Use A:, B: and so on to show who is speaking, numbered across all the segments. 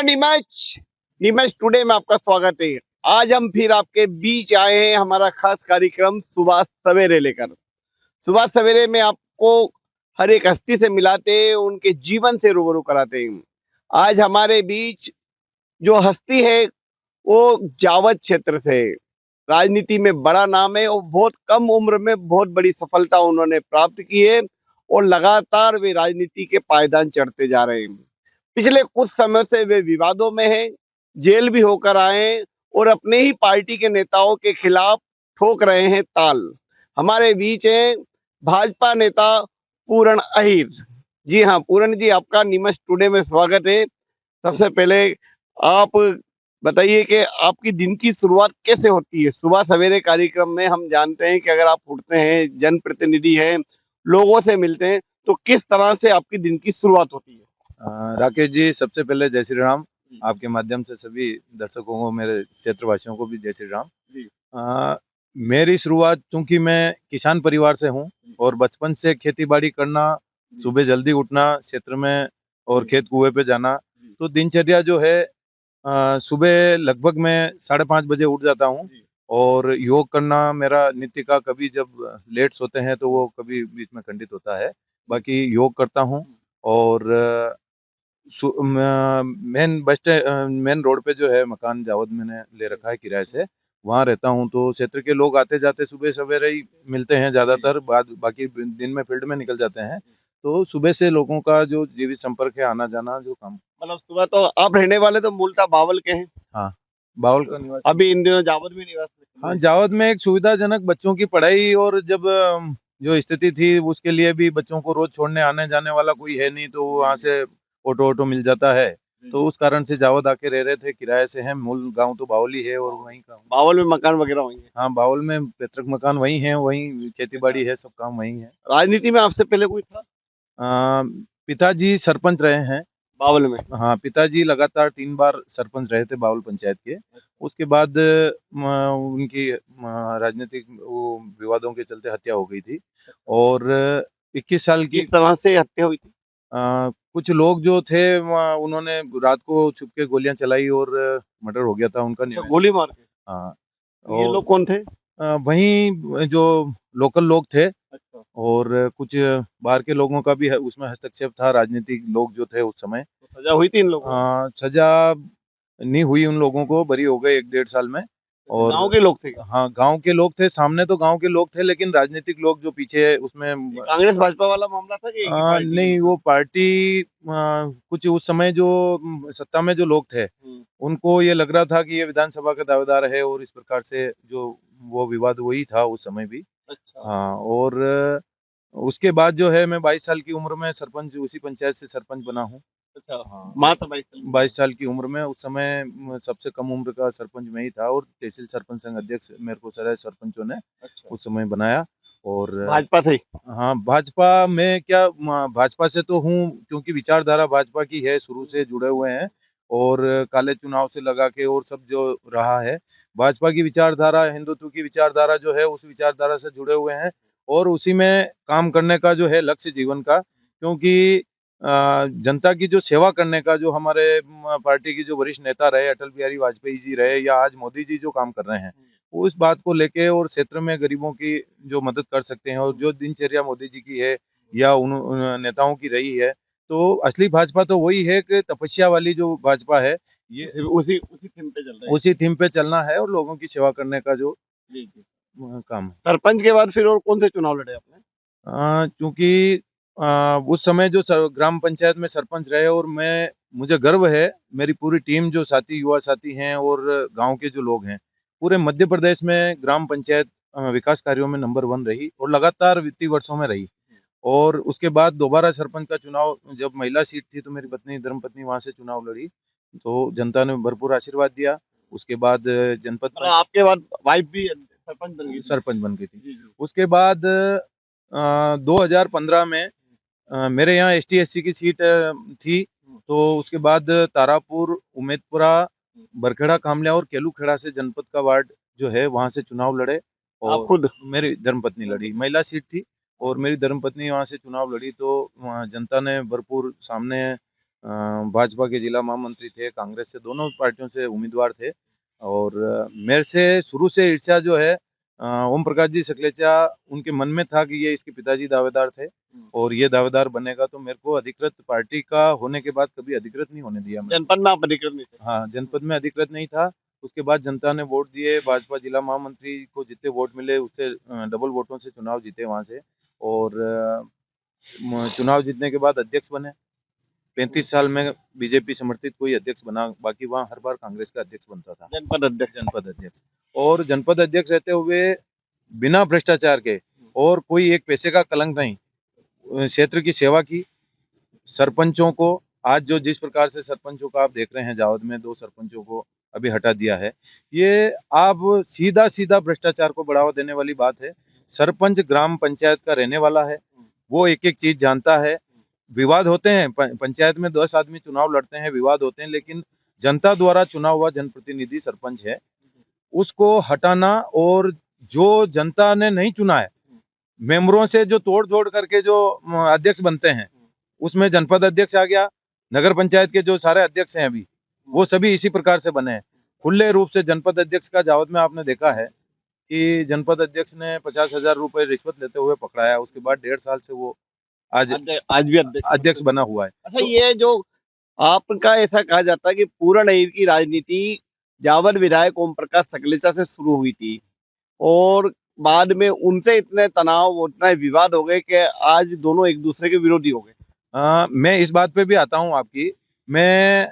A: नमस्कार नीमच। नीमच टुडे में आपका स्वागत है। आज हम फिर आपके बीच आए हैं हमारा खास कार्यक्रम सुबह सवेरे लेकर। सुबह सवेरे में आपको हर एक हस्ती से मिलाते हैं, उनके जीवन से रूबरू कराते हैं। आज हमारे बीच जो हस्ती है वो जावद क्षेत्र से है। राजनीति में बड़ा नाम है और बहुत कम उम्र में बहुत बड़ी सफलता उन्होंने प्राप्त की है और लगातार वे राजनीति के पायदान चढ़ते जा रहे हैं। पिछले कुछ समय से वे विवादों में हैं, जेल भी होकर आए हैं और अपने ही पार्टी के नेताओं के खिलाफ ठोक रहे हैं ताल। हमारे बीच हैं भाजपा नेता पूरण अहीर। जी हाँ पूरण जी, आपका नीमच टुडे में स्वागत है। सबसे पहले आप बताइए कि आपकी दिन की शुरुआत कैसे होती है? सुबह सवेरे कार्यक्रम में हम जानते हैं कि अगर आप उठते हैं, जनप्रतिनिधि हैं, लोगों से मिलते हैं, तो किस तरह से आपकी दिन की शुरुआत होती है?
B: राकेश जी, सबसे पहले जय श्री राम। आपके माध्यम से सभी दर्शकों को, मेरे क्षेत्रवासियों को भी जय श्री राम।
A: जी।
B: मेरी शुरुआत, चूंकि मैं किसान परिवार से हूं और बचपन से खेती बाड़ी करना, सुबह जल्दी उठना क्षेत्र में और खेत कुएं पे जाना, तो दिनचर्या जो है सुबह लगभग मैं 5:30 बजे उठ जाता हूं। और योग करना मेरा नित्य का, कभी जब लेट्स होते हैं तो वो कभी बीच में खंडित होता है, बाकी योग करता हूं। और मेन रोड पे जो है मकान जावद मैंने ले रखा है किराए से, वहाँ रहता हूँ। तो क्षेत्र के लोग आते जाते सुबह सवेरे ही मिलते हैं ज्यादातर, बाद बाकी दिन में फील्ड में निकल जाते हैं। तो सुबह से लोगों का जो जीवित संपर्क है, आना जाना जो काम।
A: मतलब सुबह तो आप रहने वाले तो मूलतः बावल के हैं?
B: हाँ, बावल का निवासी।
A: अभी इन दिनों जावद में निवास में?
B: हाँ, जावद में एक सुविधाजनक बच्चों की पढ़ाई, और जब जो स्थिति थी उसके लिए भी बच्चों को रोज छोड़ने आने जाने वाला कोई है नहीं, तो वहाँ से ऑटो ऑटो मिल जाता है। तो उस कारण से जावद आके रह रहे थे, किराए से है। मूल गांव तो बावल ही है और वहीं का।
A: बावल में मकान वगैरह होंगे?
B: हाँ, बावल में पैतृक मकान वहीं है, वहीं खेती बाड़ी है, सब काम वहीं है।
A: राजनीति में आपसे पहले कोई था?
B: पिताजी सरपंच रहे हैं
A: बावल में?
B: हाँ, पिताजी लगातार 3 बार सरपंच रहे थे बावल पंचायत के। उसके बाद उनकी राजनीतिक वो विवादों के चलते हत्या हो गई थी। और 21 साल की
A: किस तरह से हत्या हुई थी?
B: कुछ लोग जो थे उन्होंने रात को छुप के गोलियां चलाई और मर्डर हो गया था उनका।
A: अच्छा, गोली मार के?
B: हाँ।
A: तो ये
B: और
A: लोग कौन थे?
B: वहीं जो लोकल लोग थे,
A: अच्छा।
B: और कुछ बाहर के लोगों का भी उसमें हस्तक्षेप था, राजनीतिक लोग जो थे उस समय।
A: तो सजा हुई थी इन लोगों को?
B: सजा नहीं हुई, उन लोगों को बरी हो गए 1-1.5 साल में। और
A: गांव के लोग थे क्या?
B: हाँ, गांव के लोग थे, सामने तो गांव के लोग थे, लेकिन राजनीतिक लोग जो पीछे है उसमें
A: ये कांग्रेस भाजपा वाला मामला था कि एक ही पार्टी के
B: नहीं,
A: लोग?
B: वो पार्टी कुछ उस समय जो सत्ता में जो लोग थे, उनको ये लग रहा था कि ये विधानसभा का दावेदार है, और इस प्रकार से जो वो विवाद वही था उस समय भी।
A: अच्छा।
B: हाँ। और उसके बाद जो है मैं 22 साल की उम्र में सरपंच, उसी पंचायत से सरपंच बना हूँ।
A: अच्छा।
B: हाँ,
A: मात्र 22 साल?
B: 22 साल की उम्र में, उस समय सबसे कम उम्र का सरपंच मैं ही था, और तहसील सरपंच संघ अध्यक्ष मेरे को सारे सरपंचों ने
A: अच्छा।
B: उस समय बनाया। और
A: भाजपा से?
B: हाँ, भाजपा में क्या, भाजपा से तो हूँ, क्योंकि विचारधारा भाजपा की है, शुरू से जुड़े हुए हैं। और काले चुनाव से लगा के और सब जो रहा है, भाजपा की विचारधारा, हिंदुत्व की विचारधारा जो है, उस विचारधारा से जुड़े हुए हैं। और उसी में काम करने का जो है लक्ष्य जीवन का, क्योंकि जनता की जो सेवा करने का, जो हमारे पार्टी की जो वरिष्ठ नेता रहे, अटल बिहारी वाजपेयी जी रहे, या आज मोदी जी जो काम कर रहे हैं, उस बात को लेके, और क्षेत्र में गरीबों की जो मदद कर सकते हैं, और जो दिनचर्या मोदी जी की है या उन नेताओं की रही है, तो असली भाजपा तो वही है कि तपस्या वाली जो भाजपा है, ये
A: उसी उसी थीम पे चल रहा है?
B: उसी थीम पे चलना है, और लोगों की सेवा करने का जो
A: जी जी।
B: काम है।
A: सरपंच के बाद फिर और कौन से चुनाव लड़े आपने?
B: क्योंकि उस समय जो ग्राम पंचायत में सरपंच रहे, और मुझे गर्व है, मेरी पूरी टीम जो साथी, युवा साथी हैं और गांव के जो लोग हैं, पूरे मध्य प्रदेश में ग्राम पंचायत विकास कार्यों में नंबर 1 रही, और लगातार वित्तीय वर्षों में रही। और उसके बाद दोबारा सरपंच का चुनाव, जब महिला सीट थी, तो मेरी पत्नी, धर्मपत्नी वहां से चुनाव लड़ी, तो जनता ने भरपूर आशीर्वाद दिया। उसके बाद जनपद
A: मतलब आपके बाद वाइफ भी सरपंच बन गई थी?
B: सरपंच बन गई थी।
A: जी जी।
B: उसके बाद 2015 में मेरे यहाँ एसटी एससी की सीट थी, तो उसके बाद तारापुर, उमेदपुरा, बरखेड़ा, कामल्या और केलूखेड़ा से जनपद का वार्ड जो है, वहां से चुनाव लड़े।
A: आप
B: और
A: खुद?
B: मेरी धर्मपत्नी लड़ी, महिला सीट थी, और मेरी धर्मपत्नी वहां से चुनाव लड़ी, तो वहाँ जनता ने भरपूर सामने भाजपा के जिला महामंत्री थे, कांग्रेस से, दोनों पार्टियों से उम्मीदवार थे। और मेरे से शुरू से ईर्ष्या जो है, ओम प्रकाश जी सकलेचा, उनके मन में था कि ये इसके पिताजी दावेदार थे और ये दावेदार बनेगा, तो मेरे को अधिकृत पार्टी का होने के बाद कभी अधिकृत नहीं होने दिया मैंने।
A: जनपद में आप अधिकृत नहीं थे?
B: हाँ, जनपद में अधिकृत नहीं था। उसके बाद जनता ने वोट दिए, भाजपा जिला महामंत्री को जितने वोट मिले उससे डबल वोटों से चुनाव जीते वहाँ से। और चुनाव जीतने के बाद अध्यक्ष बने। 35 साल में बीजेपी समर्थित कोई अध्यक्ष बना, बाकी वहाँ हर बार कांग्रेस का अध्यक्ष बनता था। जनपद अध्यक्ष और जनपद अध्यक्ष रहते हुए बिना भ्रष्टाचार के और कोई एक पैसे का कलंक नहीं, क्षेत्र की सेवा की। सरपंचों को आज जो जिस प्रकार से सरपंचों का आप देख रहे हैं, जावद में 2 सरपंचों को अभी हटा दिया है, ये आप सीधा सीधा भ्रष्टाचार को बढ़ावा देने वाली बात है। सरपंच ग्राम पंचायत का रहने वाला है, वो एक एक चीज जानता है। विवाद होते हैं, पंचायत में 10 आदमी चुनाव लड़ते हैं, विवाद होते हैं, लेकिन जनता द्वारा चुना हुआ जनप्रतिनिधि सरपंच है, उसको हटाना। और जो जनता ने नहीं चुना है, मेंबरों से जो तोड़ जोड़ करके जो अध्यक्ष बनते हैं, उसमें जनपद अध्यक्ष आ गया, नगर पंचायत के जो सारे अध्यक्ष हैं अभी, वो सभी इसी प्रकार से बने हैं। खुले रूप से जनपद अध्यक्ष का जावद में आपने देखा है कि जनपद अध्यक्ष ने 50,000 रुपए रिश्वत लेते हुए पकड़ाया। उसके बाद 1.5 साल से वो आज
A: आज भी
B: अध्यक्ष बना हुआ है।
A: अच्छा, ये जो आपका ऐसा कहा जाता है कि पूर्ण अहिर की राजनीति जावद विधायक ओम प्रकाश सकलेचा से शुरू हुई थी और बाद में उनसे इतने तनाव, उतना विवाद हो गए कि आज दोनों एक दूसरे के विरोधी हो गए।
B: मैं इस बात पे भी आता हूँ आपकी। मैं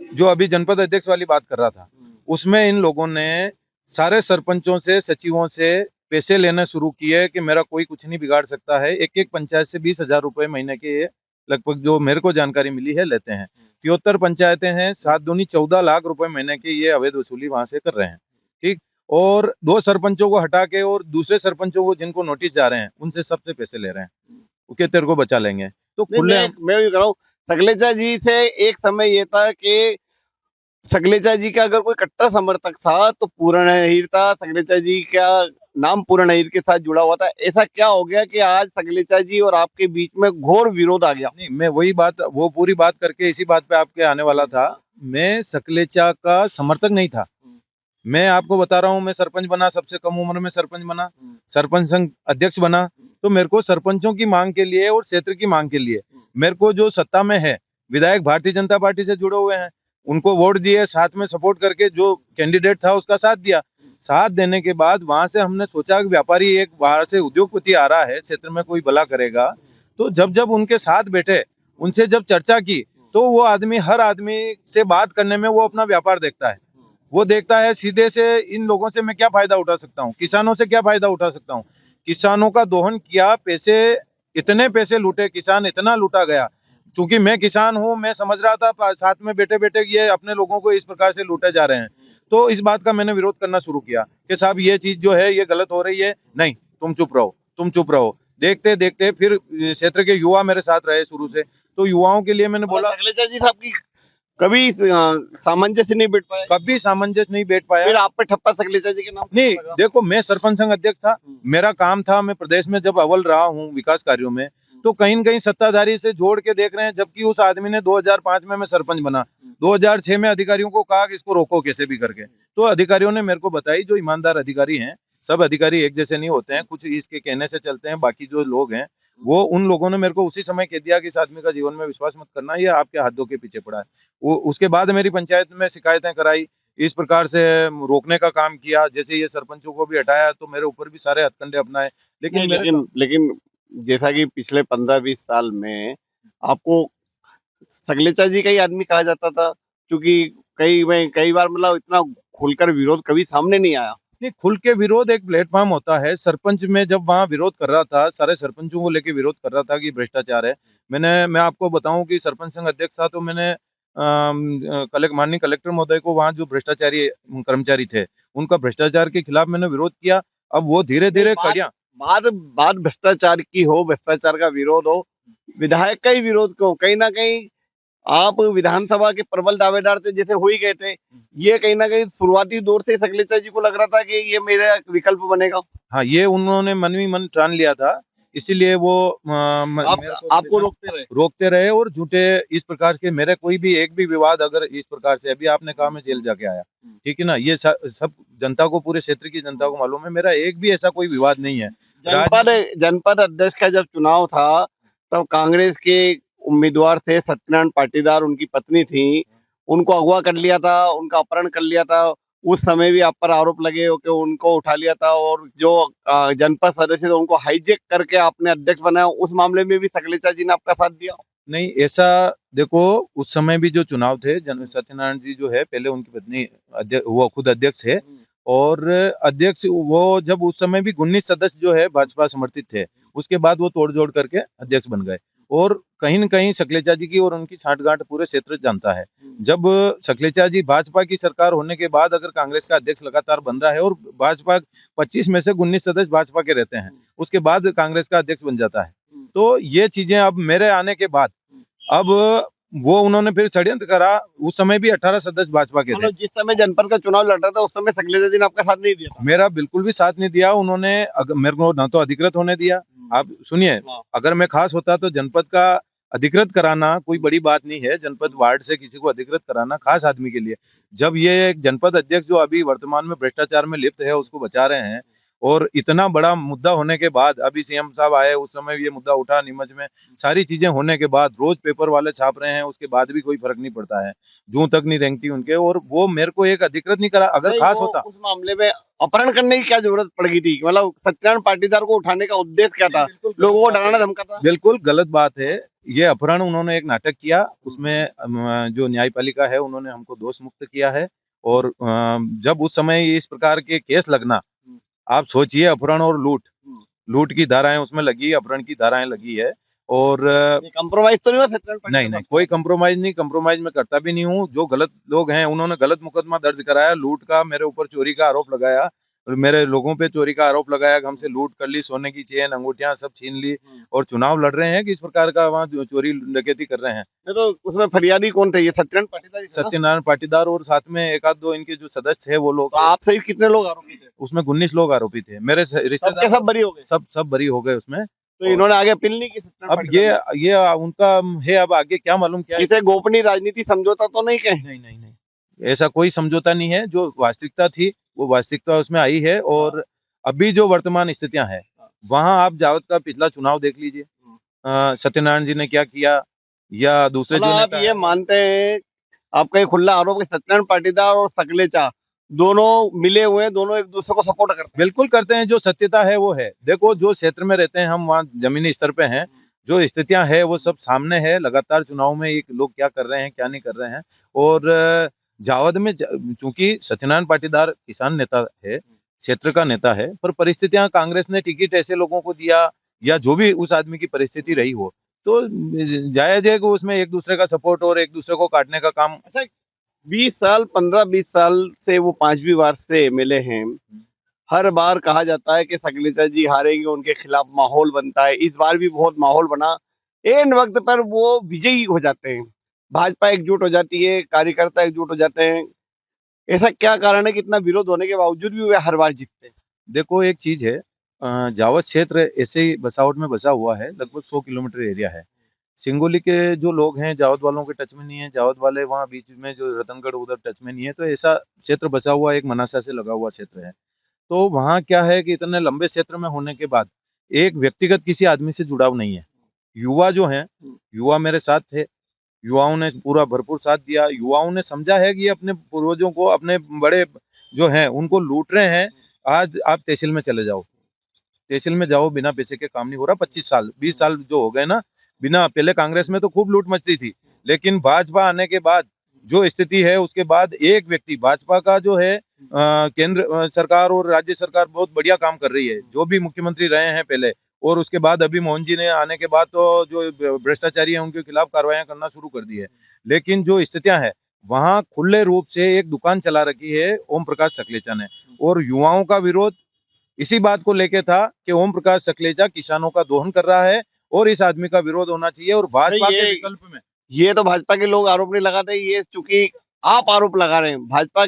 B: जो अभी जनपद अध्यक्ष वाली बात कर रहा था, उसमें इन लोगों ने सारे सरपंचों से, सचिवों से पैसे लेना शुरू किए कि मेरा कोई कुछ नहीं बिगाड़ सकता है। एक एक पंचायत से 20,000 रुपए महीने के ये लगभग, जो मेरे को जानकारी मिली है, लेते हैं। 73 पंचायतें हैं, 7 दूनी 14 लाख रुपए महीने की ये अवैध वसूली वहां से कर रहे हैं। ठीक। और 2 सरपंचों को हटा के और दूसरे सरपंचों को जिनको नोटिस जा रहे हैं, उनसे सबसे पैसे ले रहे हैं कि तेरे को बचा लेंगे। तो खुले
A: मैं भी कह रहा हूँ, सकलेचा जी से एक समय ये था कि सकलेचा जी का अगर कोई कट्टर समर्थक था तो पूर्ण अहिर था। सकलेचा जी का नाम पूर्ण अहिर के साथ जुड़ा हुआ था। ऐसा क्या हो गया कि आज सकलेचा जी और आपके बीच में घोर विरोध आ गया?
B: नहीं, मैं वही बात, वो पूरी बात करके इसी बात पे आपके आने वाला था। मैं सकलेचा का समर्थक नहीं था। मैं आपको बता रहा हूँ, मैं सरपंच बना, सबसे कम उम्र में सरपंच बना, सरपंच संघ अध्यक्ष बना। तो मेरे को सरपंचों की मांग के लिए और क्षेत्र की मांग के लिए, मेरे को जो सत्ता में है, विधायक भारतीय जनता पार्टी से जुड़े हुए हैं, उनको वोट दिए, साथ में सपोर्ट करके जो कैंडिडेट था उसका साथ दिया। साथ देने के बाद वहां से हमने सोचा कि व्यापारी एक बाहर से उद्योगपति आ रहा है, क्षेत्र में कोई भला करेगा। तो जब जब उनके साथ बैठे, उनसे जब चर्चा की, तो वो आदमी, हर आदमी से बात करने में वो अपना व्यापार देखता है। वो देखता है सीधे से, इन लोगों से मैं क्या फायदा उठा सकता हूँ, किसानों से क्या फायदा उठा सकता हूँ। किसानों का दोहन किया, पैसे, इतने पैसे लूटे किसान, इतना लूटा गया। क्योंकि मैं किसान हूँ, मैं समझ रहा था साथ में बैठे बैठे ये अपने लोगों को इस प्रकार से लूटे जा रहे हैं। तो इस बात का मैंने विरोध करना शुरू किया कि साहब ये चीज जो है ये गलत हो रही है, नहीं तुम चुप रहो, तुम चुप रहो। देखते देखते फिर क्षेत्र के युवा मेरे साथ रहे शुरू से, तो युवाओं के लिए मैंने बोला।
A: सकलेचा जी साहब की कभी सामंजस्य नहीं बैठ पाया?
B: कभी सामंजस्य नहीं बैठ पाया।
A: फिर आप पे ठप्पा सकलेचा जी के नाम
B: नहीं, देखो, मैं सरपंच संघ अध्यक्ष था, मेरा काम था, मैं प्रदेश में जब अव्वल रहा हूँ विकास कार्यों में, तो कहीं न कहीं सत्ताधारी से जोड़ के देख रहे हैं। जबकि उस आदमी ने 2005 में मैं सरपंच बना, 2006 में अधिकारियों को कहा कि इसको रोको कैसे भी करके। तो अधिकारियों ने मेरे को बताई, जो ईमानदार अधिकारी हैं, सब अधिकारी एक जैसे नहीं होते हैं, कुछ इसके कहने से चलते हैं, बाकी जो लोग हैं, वो, उन लोगों ने मेरे को उसी समय कह दिया कि इस आदमी का जीवन में विश्वास मत करना, ये आपके हाथों के पीछे पड़ा है। वो उसके बाद मेरी पंचायत में शिकायतें कराई, इस प्रकार से रोकने का काम किया। जैसे ये सरपंचों को भी हटाया, तो मेरे ऊपर भी सारे हथकंडे अपनाए।
A: लेकिन जैसा कि पिछले 15-20 साल में आपको सकलेचा जी का ही आदमी कहा जाता था, क्योंकि कई बार मतलब इतना खुलकर विरोध कभी सामने नहीं आया।
B: नहीं, खुल के विरोध एक प्लेटफॉर्म होता है। सरपंच में जब वहाँ विरोध कर रहा था, सारे सरपंचों को लेके विरोध कर रहा था कि भ्रष्टाचार है। मैं आपको बताऊं कि सरपंच संघ अध्यक्ष था, तो मैंने माननीय कलेक्टर महोदय को, वहाँ जो भ्रष्टाचारी कर्मचारी थे, उनका भ्रष्टाचार के खिलाफ मैंने विरोध किया। अब वो धीरे धीरे कड़ियां,
A: बात भ्रष्टाचार की हो, भ्रष्टाचार का विरोध हो, विधायक का ही विरोध क्यों? कहीं ना कहीं आप विधानसभा के प्रबल दावेदार थे, जैसे हो ही गए थे। ये कहीं ना कहीं शुरुआती दौर से सकलेचा जी को लग रहा था कि ये मेरा विकल्प बनेगा।
B: हाँ, ये उन्होंने मन ही मन ठान लिया था इसीलिए वो
A: आपको
B: रोकते रहे और झूठे इस प्रकार के मेरे कोई भी एक भी विवाद अगर इस प्रकार से अभी आपने कहा मैं जेल जाके आया, ठीक है ना, ये सब जनता को पूरे क्षेत्र की जनता को मालूम है, मेरा एक भी ऐसा कोई विवाद नहीं है।
A: जनपद अध्यक्ष का जब चुनाव था तब कांग्रेस के उम्मीदवार थे सत्यनारायण पाटीदार, उनकी पत्नी थी, उनको अगवा कर लिया था, उनका अपहरण कर लिया था। उस समय भी आप पर आरोप लगे हो कि उनको उठा लिया था और जो जनपद सदस्य थे उनको हाईजेक करके आपने अध्यक्ष बनाया। उस मामले में भी सकलेचा जी ने आपका साथ दिया?
B: नहीं, ऐसा देखो, उस समय भी जो चुनाव थे सत्यनारायण जी जो है पहले उनकी पत्नी वो खुद अध्यक्ष है और अध्यक्ष वो जब उस समय भी 19 सदस्य जो है भाजपा समर्थित थे, उसके बाद वो तोड़ जोड़ करके अध्यक्ष बन गए और कहीं न कहीं सकलेचा जी की और उनकी साठगांठ पूरे क्षेत्र जानता है। जब सकलेचा जी भाजपा की सरकार होने के बाद अगर कांग्रेस का अध्यक्ष लगातार बन रहा है और भाजपा 25 में से 19 सदस्य भाजपा के रहते हैं, उसके बाद कांग्रेस का अध्यक्ष बन जाता है। तो ये चीजें अब मेरे आने के बाद अब वो उन्होंने फिर षड्यंत्र करा। उस समय भी 18 सदस्य भाजपा के थे।
A: जिस समय जनपद का चुनाव लड़ रहा था उस समय सकलेचा जी ने आपका साथ नहीं दिया?
B: मेरा बिल्कुल भी साथ नहीं दिया उन्होंने। मेरे को ना तो अधिकृत होने दिया। आप सुनिए, अगर मैं खास होता तो जनपद का अधिकृत कराना कोई बड़ी बात नहीं है। जनपद वार्ड से किसी को अधिकृत कराना खास आदमी के लिए। जब ये एक जनपद अध्यक्ष जो अभी वर्तमान में भ्रष्टाचार में लिप्त है उसको बचा रहे हैं और इतना बड़ा मुद्दा होने के बाद अभी सीएम साहब आए, उस समय ये मुद्दा उठा नीमच में, सारी चीजें होने के बाद रोज पेपर वाले छाप रहे हैं, उसके बाद भी कोई फर्क नहीं पड़ता है, जूं तक नहीं रेंगती उनके। और वो मेरे को एक अधिकृत नहीं करा। अगर खास होता
A: उस मामले में अपहरण करने की क्या जरूरत पड़ गई थी? मतलब सत्यनारायण पाटीदार को उठाने का उद्देश्य क्या था? लोगों को डराना धमकाना?
B: बिल्कुल गलत बात है ये। अपहरण उन्होंने एक नाटक किया, उसमें जो न्यायपालिका है उन्होंने हमको दोष मुक्त किया है। और जब उस समय इस प्रकार के केस लगना, आप सोचिए, अपहरण और लूट की धाराएं उसमें लगी, अपहरण की धाराएं लगी है। और
A: कंप्रोमाइज तो नहीं हुआ सत्यनारायण?
B: नहीं, कोई कंप्रोमाइज नहीं, कंप्रोमाइज मैं करता भी नहीं हूँ। जो गलत लोग हैं उन्होंने गलत मुकदमा दर्ज कराया, लूट का, मेरे ऊपर चोरी का आरोप लगाया और मेरे लोगों पे चोरी का आरोप लगाया, हमसे लूट कर ली, सोने की चेन अंगूठियां सब छीन ली और चुनाव लड़ रहे हैं कि इस प्रकार का वहाँ चोरी डकैती कर रहे हैं।
A: तो उसमें फरियादी कौन थे? ये सत्यनारायण पाटीदार?
B: सत्यनारायण पाटीदार और साथ में एक आध दो इनके जो सदस्य थे वो लोग।
A: तो आप सहित कितने लोग आरोपी थे?
B: उसमें 19 लोग आरोपी थे। मेरे रिश्तेदार
A: सब बरी हो गए?
B: सब बरी हो गए उसमें।
A: तो इन्होंने आगे अपील नहीं की?
B: अब ये उनका है, अब आगे क्या मालूम क्या है।
A: इसे गोपनीय राजनीति समझौता तो नहीं कहे?
B: नहीं, ऐसा कोई समझौता नहीं है। जो वास्तविकता थी वो वास्तविकता उसमें आई है। और अभी जो वर्तमान स्थितियां हैं वहां आप जावद का पिछला चुनाव देख लीजिए, सत्यनारायण जी ने क्या किया या दूसरे जो
A: आप ये मानते हैं, आपका ये खुला आरोप है सत्यनारायण पाटीदार और सकलेचा दोनों मिले हुए हैं, दोनों एक दूसरे को सपोर्ट करते हैं?
B: बिल्कुल करते हैं। जो सत्यता है वो है। देखो, जो क्षेत्र में रहते हैं हम, वहाँ जमीनी स्तर पे हैं, जो स्थितियां है वो सब सामने है। लगातार चुनाव में एक लोग क्या कर रहे हैं क्या नहीं कर रहे हैं। और जावद में चूंकि सत्यनारायण पाटीदार किसान नेता है, क्षेत्र का नेता है, पर परिस्थितियां कांग्रेस ने टिकट ऐसे लोगों को दिया या जो भी उस आदमी की परिस्थिति रही हो, तो जायज है कि उसमें एक दूसरे का सपोर्ट और एक दूसरे को काटने का काम।
A: 15-20 साल से वो 5वीं बार से एमएलए हैं। हर बार कहा जाता है कि सकलेचा जी हारेंगे, उनके खिलाफ माहौल बनता है। इस बार भी बहुत माहौल बना। एन वक्त पर वो विजयी हो जाते हैं, भाजपा एकजुट हो जाती है, कार्यकर्ता एकजुट हो जाते हैं। ऐसा क्या कारण है कि इतना विरोध होने के बावजूद भी वे हर बार जीतते हैं?
B: देखो, एक चीज है, जावद क्षेत्र ऐसे ही बसावट में बसा हुआ है, लगभग 100 किलोमीटर एरिया है। सिंगोली के जो लोग हैं जावद वालों के टच में नहीं है, जावद वाले वहाँ बीच में जो रतनगढ़ उधर टच में नहीं है। तो ऐसा क्षेत्र बसा हुआ एक मनासा से लगा हुआ क्षेत्र है। तो वहाँ क्या है कि इतने लंबे क्षेत्र में होने के बाद एक व्यक्तिगत किसी आदमी से जुड़ाव नहीं है। युवा जो हैं, युवा मेरे साथ थे, युवाओं ने पूरा भरपूर साथ दिया। युवाओं ने समझा है कि अपने पूर्वजों को, अपने बड़े जो हैं उनको लूट रहे हैं। आज आप तहसील में चले जाओ, तहसील में जाओ, बिना पैसे के काम नहीं हो रहा। 25 साल 20 साल जो हो गए ना, बिना, पहले कांग्रेस में तो खूब लूट मचती थी, लेकिन भाजपा आने के बाद जो स्थिति है उसके बाद एक व्यक्ति भाजपा का जो है, केंद्र सरकार और राज्य सरकार बहुत बढ़िया काम कर रही है। जो भी मुख्यमंत्री रहे हैं पहले और उसके बाद अभी मोहन जी ने आने के बाद तो जो भ्रष्टाचारी है उनके खिलाफ कार्रवाइयां करना शुरू कर दी है। लेकिन जो स्थितियां है वहां खुले रूप से एक दुकान चला रखी है ओम प्रकाश सकलेचा ने। और युवाओं का विरोध इसी बात को लेके था कि ओम प्रकाश सकलेचा किसानों का दोहन कर रहा है और इस आदमी का विरोध होना चाहिए। और भाजपा के विकल्प में
A: ये तो भाजपा के लोग आरोप नहीं लगाते, ये चूंकि आप आरोप लगा रहे हैं। भाजपा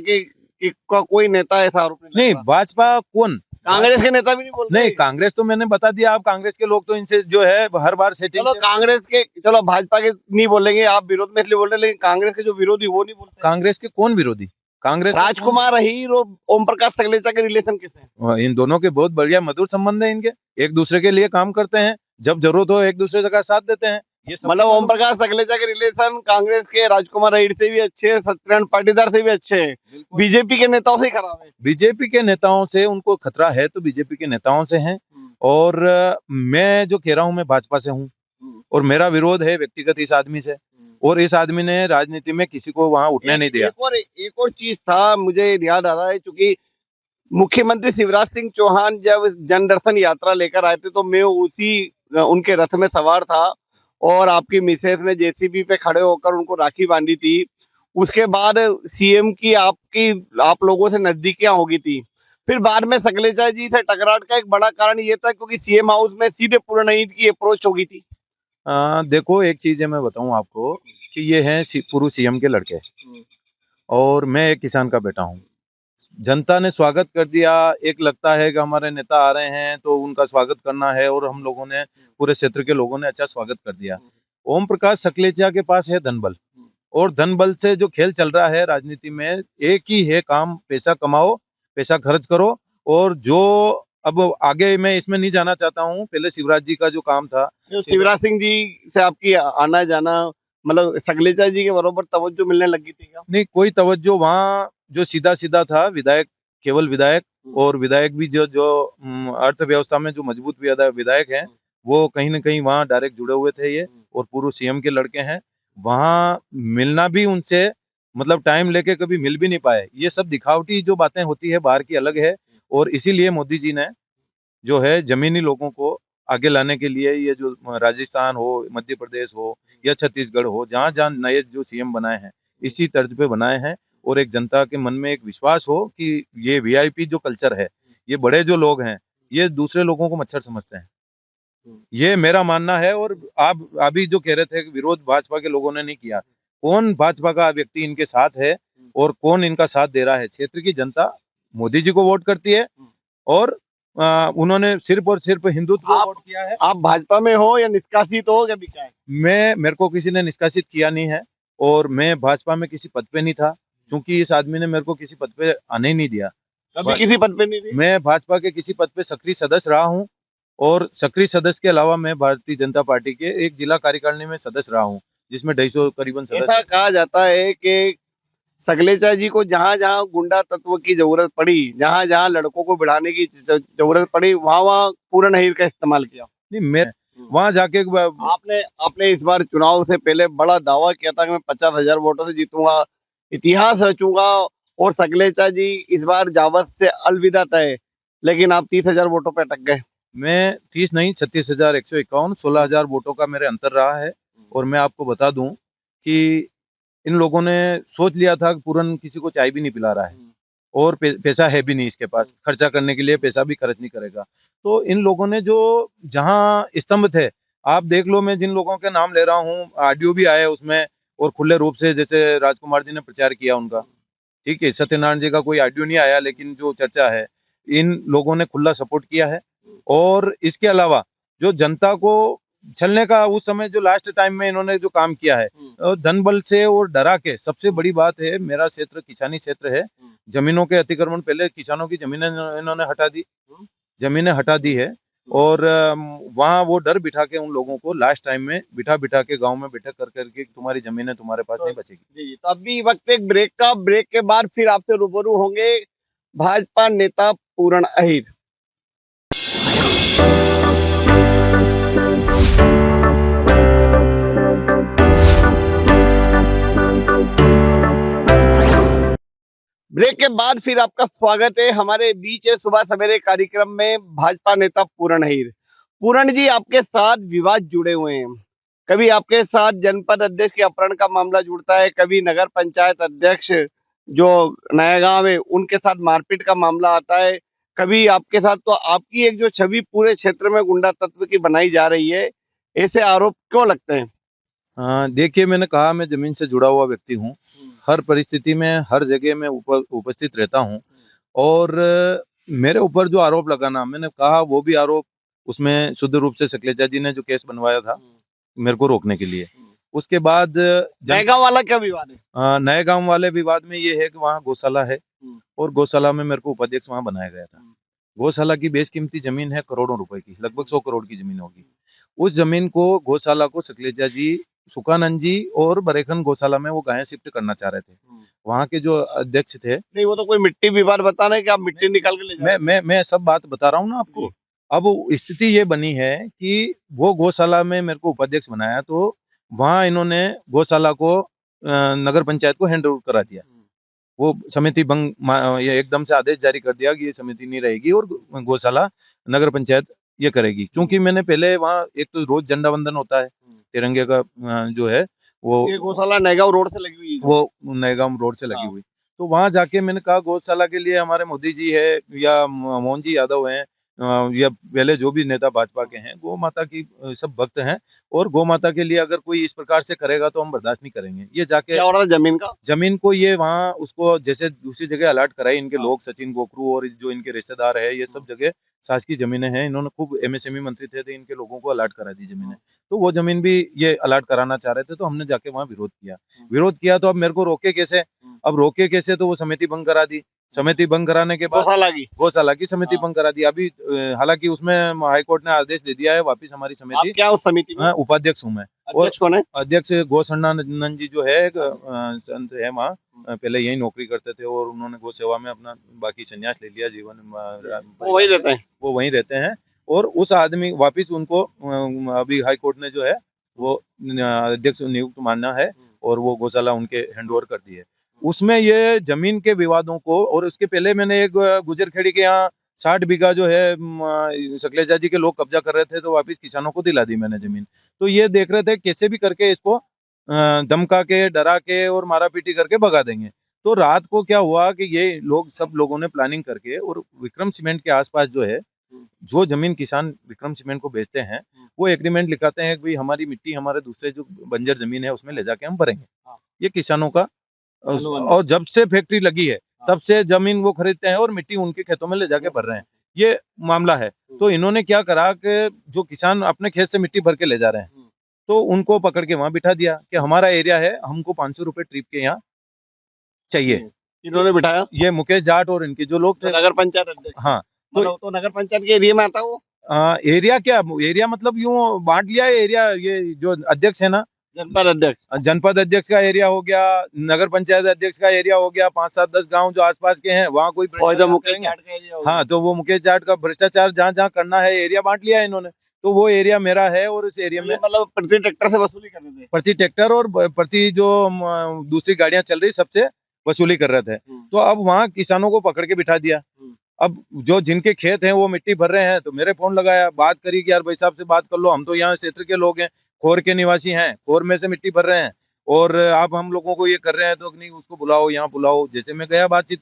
A: का कोई नेता ऐसा आरोप
B: नहीं, भाजपा कौन,
A: कांग्रेस के नेता भी नहीं बोलते?
B: नहीं, कांग्रेस तो मैंने बता दिया, आप कांग्रेस के लोग तो इनसे जो है हर बार सेटिंग
A: चलो कांग्रेस के, चलो भाजपा के नहीं बोलेंगे, आप विरोध में इसलिए बोल रहे हैं, लेकिन कांग्रेस के जो विरोधी वो नहीं बोलते?
B: कांग्रेस के कौन विरोधी? कांग्रेस
A: राजकुमार अहीर और ओम प्रकाश सगलेचा के रिलेशन कैसे हैं?
B: इन दोनों के बहुत बढ़िया मधुर संबंध है इनके, एक दूसरे के लिए काम करते हैं, जब जरूरत हो एक दूसरे का साथ देते हैं। ये सब
A: मतलब ओम प्रकाश सगलेचा के रिलेशन कांग्रेस के राजकुमार अहीर से भी अच्छे हैं, सत्यनारायण पाटीदार से भी अच्छे हैं, बीजेपी के नेताओं से ही खराब है।
B: बीजेपी के नेताओं से उनको खतरा है तो बीजेपी के नेताओं से है। और मैं जो कह रहा हूँ मैं भाजपा से हूँ और मेरा विरोध है व्यक्तिगत इस आदमी से, और इस आदमी ने राजनीति में किसी को वहां उठने नहीं दिया।
A: एक और चीज था, मुझे याद आ रहा है, क्योंकि मुख्यमंत्री शिवराज सिंह चौहान जब जनदर्शन यात्रा लेकर आए थे तो मैं उसी उनके रथ में सवार था, और आपकी मिसेस ने जेसीबी पे खड़े होकर उनको राखी बांधी थी। उसके बाद सीएम की आप लोगों से नजदीकियां हो गई थी। फिर बाद में सगलेचा जी से टकराट का एक बड़ा कारण ये था क्योंकि सीएम हाउस में सीधे पूर्णाहित की अप्रोच हो गई थी।
B: देखो एक चीज है मैं बताऊं आपको कि ये है पूर्व सीएम के लड़के और मैं एक किसान का बेटा हूँ। जनता ने स्वागत कर दिया, एक लगता है कि हमारे नेता आ रहे हैं तो उनका स्वागत करना है, और हम लोगों ने पूरे क्षेत्र के लोगों ने अच्छा स्वागत कर दिया। ओम प्रकाश सखलेचा के पास है धनबल, और धनबल से जो खेल चल रहा है राजनीति में एक ही है काम, पैसा कमाओ, पैसा खर्च करो। और जो अब आगे मैं इसमें नहीं जाना चाहता हूँ, पहले शिवराज जी का जो काम था,
A: जो शिवराज सिंह जी से आपकी आना जाना, मतलब सगलेचा जी के बराबर तवज्जो मिलने लगी थी क्या?
B: नहीं, कोई तवज्जो वहाँ जो सीधा सीधा था विधायक, केवल विधायक, और विधायक भी जो जो अर्थव्यवस्था में जो मजबूत विधायक हैं वो कहीं ना कहीं वहाँ डायरेक्ट जुड़े हुए थे ये, और पूर्व सीएम के लड़के हैं। वहाँ मिलना भी उनसे मतलब टाइम लेके कभी मिल भी नहीं पाए। ये सब दिखावटी जो बातें होती है बाहर की अलग है, और इसीलिए मोदी जी ने जो है जमीनी लोगों को आगे लाने के लिए ये जो राजस्थान हो, मध्य प्रदेश हो या छत्तीसगढ़ हो, जहाँ जहाँ नए जो सीएम बनाए हैं इसी तर्ज पे बनाए हैं, और एक जनता के मन में एक विश्वास हो कि ये वीआईपी जो कल्चर है, ये बड़े जो लोग हैं ये दूसरे लोगों को मच्छर समझते हैं। ये मेरा मानना है। और आप अभी जो कह रहे थे कि विरोध भाजपा के लोगों ने नहीं किया, कौन भाजपा का व्यक्ति इनके साथ है और कौन इनका साथ दे रहा है? क्षेत्र की जनता मोदी जी को वोट करती है, और उन्होंने सिर्फ और सिर्फ हिंदुत्व को वोट किया है।
A: आप भाजपा में हो या निष्कासित हो या क्या है?
B: मेरे को किसी ने निष्कासित किया नहीं है, और मैं भाजपा में किसी पद पे नहीं था, क्योंकि इस आदमी ने मेरे को किसी पद पे आने ही नहीं दिया।
A: कभी किसी पद पे नहीं थी?
B: मैं भाजपा के किसी पद पे सक्रिय सदस्य रहा हूँ, और सक्रिय सदस्य के अलावा मैं भारतीय जनता पार्टी के एक जिला कार्यकारिणी में सदस्य रहा हूँ, जिसमें 250 करीबन सदस्य।
A: ऐसा कहा जाता है कि सगलेचा जी को जहां जहां गुंडा तत्व की जरूरत पड़ी, जहां जहां लड़कों को बढ़ाने की जरूरत पड़ी, वहां वहां पूर्ण अहीर का इस्तेमाल किया।
B: नहीं, मैं वहां जाके
A: आपने आपने इस बार चुनाव से पहले बड़ा दावा किया था कि मैं 50,000 वोटों से जीतूंगा, इतिहास रचूंगा, और सगलेचा जी इस बार जावत से अलविदा तय, लेकिन आप 30,000 वोटों पे अटक गए।
B: मैं 30 नहीं 36,151 16,000 वोटों का मेरे अंतर रहा है। और मैं आपको बता दूं कि इन लोगों ने सोच लिया था कि पूरन किसी को चाय भी नहीं पिला रहा है, और पैसा है भी नहीं इसके पास, खर्चा करने के लिए पैसा भी खर्च नहीं करेगा। तो इन लोगों ने जो जहां स्तंभ थे, आप देख लो, मैं जिन लोगों के नाम ले रहा हूँ ऑडियो भी आया उसमें, और खुले रूप से जैसे राजकुमार जी ने प्रचार किया उनका, ठीक है, सत्यनारायण जी का कोई ऑडियो नहीं आया, लेकिन जो चर्चा है इन लोगों ने खुला सपोर्ट किया है। और इसके अलावा जो जनता को छलने का उस समय जो लास्ट टाइम में इन्होंने जो काम किया है धन बल से और डरा के, सबसे बड़ी बात है, मेरा क्षेत्र किसानी क्षेत्र है, जमीनों के अतिक्रमण, पहले किसानों की जमीनें इन्होंने हटा दी, जमीनें हटा दी है। और वहाँ वो डर बिठा के उन लोगों को लास्ट टाइम में बिठा बिठा के गांव में बैठक कर करके तुम्हारी जमीनें तुम्हारे पास नहीं बचेगी।
A: जी, तो अभी वक्त एक ब्रेक का, ब्रेक के बाद फिर आपसे रूबरू होंगे भाजपा नेता पूर्ण अहीर। ब्रेक के बाद फिर आपका स्वागत है। हमारे बीच है सुबह सवेरे कार्यक्रम में भाजपा नेता पूर्ण अहीर। पूर्ण जी, आपके साथ विवाद जुड़े हुए हैं। कभी आपके साथ जनपद अध्यक्ष के अपहरण का मामला जुड़ता है, कभी नगर पंचायत अध्यक्ष जो नया गांव है उनके साथ मारपीट का मामला आता है, कभी आपके साथ, तो आपकी एक जो छवि पूरे क्षेत्र में गुंडा तत्व की बनाई जा रही है, ऐसे आरोप क्यों लगते हैं?
B: देखिए, मैंने कहा मैं जमीन से जुड़ा हुआ व्यक्ति हूँ, हर परिस्थिति में हर जगह में उपस्थित रहता हूँ, और मेरे ऊपर जो आरोप लगाना, मैंने कहा वो भी आरोप उसमें शुद्ध रूप से शैलजा जी ने जो केस बनवाया था मेरे को रोकने के लिए। उसके बाद
A: नया वाला क्या विवाद है?
B: नए गांव वाले विवाद में ये है कि वहाँ गौशाला है और गौशाला में मेरे को उपाध्यक्ष वहाँ बनाया गया था। गौशाला की बेशकीमती जमीन है करोड़ों रुपए की, लगभग 100 करोड़ की जमीन होगी। उस जमीन को गौशाला को शैलजा जी, सुखानंद जी और बरेखन गौशाला में वो गायें शिफ्ट करना चाह रहे थे। वहाँ के जो अध्यक्ष थे,
A: नहीं, वो तो कोई मिट्टी विवाद बता रहे हैं कि आप मिट्टी निकाल के ले जा रहे
B: मैं सब बात बता रहा हूँ ना आपको। अब स्थिति ये बनी है कि वो गौशाला में मेरे को उपाध्यक्ष बनाया, तो वहाँ इन्होंने गौशाला को नगर पंचायत को हैंड ओवर करा दिया। वो समिति ये एकदम से आदेश जारी कर दिया कि ये समिति नहीं रहेगी और गौशाला नगर पंचायत ये करेगी। क्योंकि मैंने पहले वहाँ एक तो रोज झंडा वंदन होता है तिरंगे का, जो है वो
A: ये गौशाला नयगांव रोड से लगी हुई है।
B: वो नयगांव रोड से लगी हुई। तो वहां जाके मैंने कहा गौशाला के लिए हमारे मोदी जी है या मोहन जी यादव हैं, या पहले जो भी नेता भाजपा के हैं, गौ माता की सब भक्त हैं और गौ माता के लिए अगर कोई इस प्रकार से करेगा तो हम बर्दाश्त नहीं करेंगे। ये जाके
A: क्या हो रहा था जमीन का?
B: जमीन को ये वहाँ उसको जैसे दूसरी जगह अलॉट कराई इनके लोग, सचिन गोकरू और जो इनके रिश्तेदार है, ये सब जगह शासकीय जमीनें हैं। इन्होंने खूब एमएसएमई मंत्री थे तो इनके लोगों को अलॉट करा दी जमीनें। तो वो जमीन भी ये अलॉट कराना चाह रहे थे, तो हमने जाके वहाँ विरोध किया। तो अब मेरे को रोके कैसे? अब रोके कैसे? तो वो समिति भंग करा दी। समिति भंग कराने के बाद गौशाला की समिति भंग करा दी। अभी हालांकि उसमें हाईकोर्ट ने आदेश दे दिया है वापिस हमारी समिति।
A: क्या उस समिति में?
B: उपाध्यक्ष हूँ मैं।
A: अध्यक्ष कौन है?
B: अध्यक्ष गौसन्नानंद जी जो है, एक संत है वहाँ, पहले यही नौकरी करते थे और उन्होंने गौ सेवा में अपना बाकी संन्यास ले लिया जीवन।
A: वो वही रहते हैं?
B: वो वहीं रहते हैं और उस आदमी वापिस उनको अभी हाई कोर्ट ने जो है वो अध्यक्ष नियुक्त मानना है और वो गौशाला उनके हैंडओवर कर दी है। उसमें ये जमीन के विवादों को, और उसके पहले मैंने एक गुजरखेड़ी के यहाँ 60 बीघा जो है शैलजा जी के लोग कब्जा कर रहे थे, तो वापिस किसानों को दिला दी मैंने जमीन। तो ये देख रहे थे कैसे भी करके इसको धमका के, डरा के और मारा पीटी करके भगा देंगे। तो रात को क्या हुआ कि ये लोग, सब लोगों ने प्लानिंग करके, और विक्रम सीमेंट के आसपास जो है, जो जमीन किसान विक्रम सीमेंट को बेचते हैं, वो एग्रीमेंट लिखाते हैं कि भाई हमारी मिट्टी हमारे दूसरे जो बंजर जमीन है उसमें ले जाके हम भरेंगे। ये किसानों का, और जब से फैक्ट्री लगी है तब से जमीन वो खरीदते हैं और मिट्टी उनके खेतों में ले जाके भर रहे हैं। ये मामला है। तो इन्होंने क्या करा कि जो किसान अपने खेत से मिट्टी भर के ले जा रहे हैं, तो उनको पकड़ के वहां बिठा दिया कि हमारा एरिया है, हमको 500 रुपए ट्रिप के यहाँ चाहिए।
A: इन्होंने बिठाया?
B: ये मुकेश जाट और इनके जो लोग थे,
A: नगर पंचायत अध्यक्ष।
B: हाँ।
A: तो नगर पंचायत के एरिया में आता है वो?
B: एरिया क्या, एरिया मतलब यूं बांट लिया है एरिया। ये जो अध्यक्ष है ना, जनपद अध्यक्ष का एरिया हो गया, नगर पंचायत अध्यक्ष का एरिया हो गया, 5, 7, 10 गांव जो आसपास के हैं वहाँ कोई
A: मुकेश जाट का एरिया।
B: हाँ, तो वो मुकेश जाट का भ्रष्टाचार जहाँ जहाँ करना है एरिया बांट लिया है इन्होंने। तो वो एरिया मेरा है और उस एरिया में
A: मतलब प्रति ट्रैक्टर से वसूली कर रहे थे?
B: प्रति ट्रैक्टर और प्रति जो दूसरी गाड़ियां चल रही सबसे वसूली कर रहे थे। तो अब वहाँ किसानों को पकड़ के बिठा दिया। अब जो जिनके खेत हैं वो मिट्टी भर रहे हैं, तो मेरे फोन लगाया, बात करी कि यार भाई साहब से बात कर लो, हम तो यहाँ क्षेत्र के लोग हैं, खोर के निवासी हैं, खोर में से मिट्टी भर रहे हैं और आप हम लोगों को ये कर रहे हैं, तो नहीं उसको बुलाओ, यहाँ बुलाओ। जैसे मैं गया बातचीत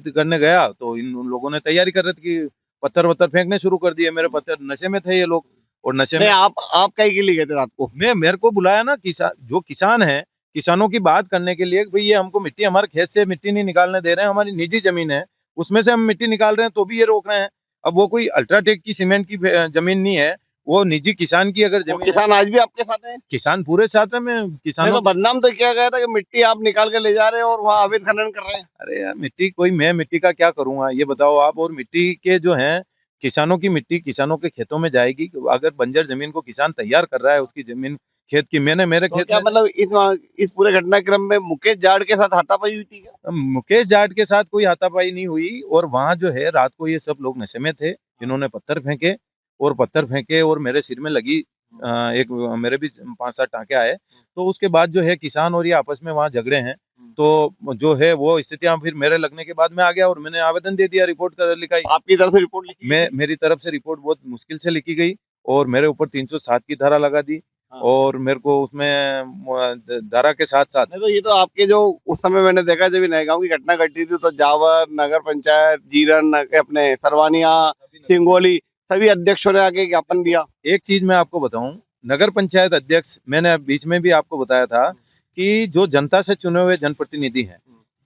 B: करने गया, तो इन लोगों ने तैयारी कर रहे थे कि पत्थर वत्थर फेंकने शुरू कर दिए। मेरे पत्थर, नशे में थे ये लोग, और नशे में।
A: आप कहीं के लिए गए थे रात को?
B: मेरे को बुलाया ना जो किसान है, किसानों की बात करने के लिए, भाई ये हमको मिट्टी, हमारे खेत से मिट्टी नहीं निकालने दे रहे हैं, हमारी निजी जमीन है उसमें से हम मिट्टी निकाल रहे हैं, तो भी ये रोक रहे हैं। अब वो कोई अल्ट्राटेक की सीमेंट की जमीन नहीं है, वो निजी किसान की अगर जमीन।
A: किसान आज भी आपके साथ है?
B: किसान पूरे साथ है। मैं किसानों
A: तो बदनाम तो किया गया था कि मिट्टी आप निकाल के ले जा रहे हैं और वहाँ अवैध खनन कर रहे हैं।
B: अरे यार, मैं मिट्टी का क्या करूंगा ये बताओ आप। और मिट्टी के जो है, किसानों की मिट्टी किसानों के खेतों में जाएगी। अगर बंजर जमीन को किसान तैयार कर रहा है, उसकी जमीन खेत की, मैंने मेरे खेत
A: क्या मतलब इस पूरे घटनाक्रम में मुकेश जाट के साथ हाथापाई हुई थी क्या?
B: मुकेश जाट के साथ कोई हाथापाई नहीं हुई। और वहाँ जो है रात को ये सब लोग नशे में थे, जिन्होंने पत्थर फेंके और मेरे सिर में लगी एक, मेरे भी 5-7 टाँके आए। तो उसके बाद जो है किसान और ये आपस में वहाँ झगड़े हैं। तो जो है वो स्थितियां फिर मेरे लगने के बाद में आ गया और मैंने आवेदन दे दिया, रिपोर्ट लिखाई।
A: आपकी तरफ से रिपोर्ट लिखी?
B: मेरी तरफ से रिपोर्ट बहुत मुश्किल से लिखी गई और मेरे ऊपर 307 की धारा लगा दी। और मेरे को उसमें धारा के साथ साथ,
A: तो ये तो आपके जो उस समय मैंने देखा जब नयगांव की घटना घटी थी, तो जावर, नगर पंचायत, जीरन, अपने सरवानिया, सिंगोली, सभी अध्यक्षों ने आके ज्ञापन दिया।
B: एक चीज मैं आपको बताऊं, नगर पंचायत अध्यक्ष, मैंने बीच में भी आपको बताया था कि जो जनता से चुने हुए जनप्रतिनिधि हैं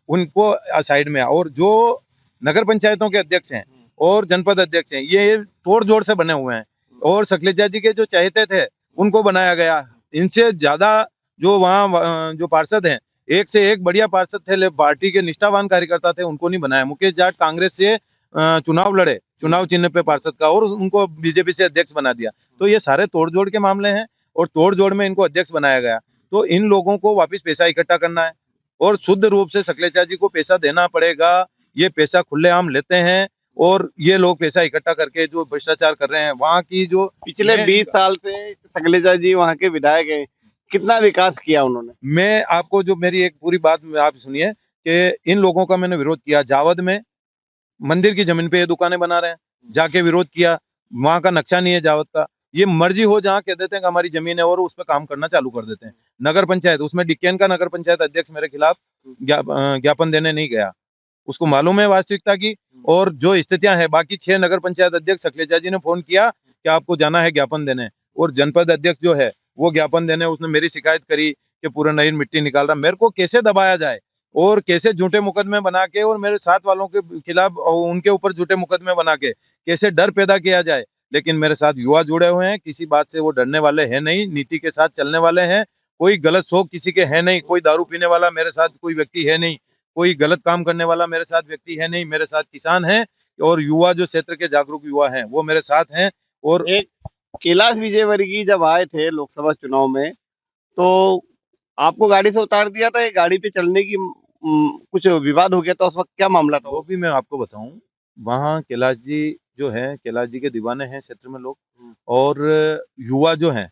B: उनको साइड में, और जो नगर पंचायतों के अध्यक्ष हैं और जनपद अध्यक्ष हैं, ये तोड़ जोड़ से बने हुए हैं। और शैलजा जी के जो चहेते थे उनको बनाया गया। इनसे ज्यादा जो वहाँ जो पार्षद हैं, एक से एक बढ़िया पार्षद थे, पार्टी के निष्ठावान कार्यकर्ता थे, उनको नहीं बनाया। मुकेश जाट कांग्रेस से चुनाव लड़े, चुनाव चिन्ह पे पार्षद का, और उनको बीजेपी से अध्यक्ष बना दिया। तो ये सारे तोड़ जोड़ के मामले हैं और तोड़ जोड़ में इनको अध्यक्ष बनाया गया। तो इन लोगों को वापस पैसा इकट्ठा करना है और शुद्ध रूप से शैलजा जी को पैसा देना पड़ेगा। ये पैसा खुलेआम लेते हैं और ये लोग पैसा इकट्ठा करके जो भ्रष्टाचार कर रहे हैं, वहाँ की जो
A: पिछले 20 साल से शैलजा जी वहाँ के विधायक हैं, कितना विकास किया उन्होंने?
B: मैं आपको जो मेरी एक पूरी बात आप सुनिए कि इन लोगों का मैंने विरोध किया। जावद में मंदिर की जमीन पे ये दुकानें बना रहे हैं, जाके विरोध किया। वहां का नक्शा नहीं है जावद का, ये मर्जी हो जहाँ कह देते हैं कि हमारी जमीन है और उस पर काम करना चालू कर देते हैं। नगर पंचायत, उसमें डिक्केन का नगर पंचायत अध्यक्ष मेरे खिलाफ ज्ञापन देने नहीं गया, उसको मालूम है वास्तविकता की। और जो स्थितियां हैं, बाकी 6 नगर पंचायत अध्यक्ष शैलजा जी ने फोन किया कि आपको जाना है ज्ञापन देने, और जनपद अध्यक्ष जो है वो ज्ञापन देने, उसने मेरी शिकायत करी कि पूरा नई मिट्टी निकाल रहा। मेरे को कैसे दबाया जाए और कैसे झूठे मुकदमे बना के और मेरे साथ वालों के खिलाफ उनके ऊपर झूठे मुकदमे बना के कैसे डर पैदा किया जाए। लेकिन मेरे साथ युवा जुड़े हुए हैं, किसी बात से वो डरने वाले हैं नहीं, नीति के साथ चलने वाले हैं। कोई गलत शौक किसी के है नहीं, कोई दारू पीने वाला मेरे साथ कोई व्यक्ति है नहीं, कोई गलत काम करने वाला मेरे साथ व्यक्ति है नहीं। मेरे साथ किसान हैं और युवा, जो क्षेत्र के जागरूक युवा हैं, वो मेरे साथ हैं। और
A: एक कैलाश विजयवर्गीय जब आए थे लोकसभा चुनाव में, तो आपको गाड़ी से उतार दिया था, ये गाड़ी पे चलने की कुछ विवाद हो गया था, उस वक्त क्या मामला था
B: वो
A: वो?
B: भी मैं आपको बताऊं, वहाँ कैलाश जी जो है, कैलाश जी के दीवाने हैं क्षेत्र में लोग, और युवा जो हैं,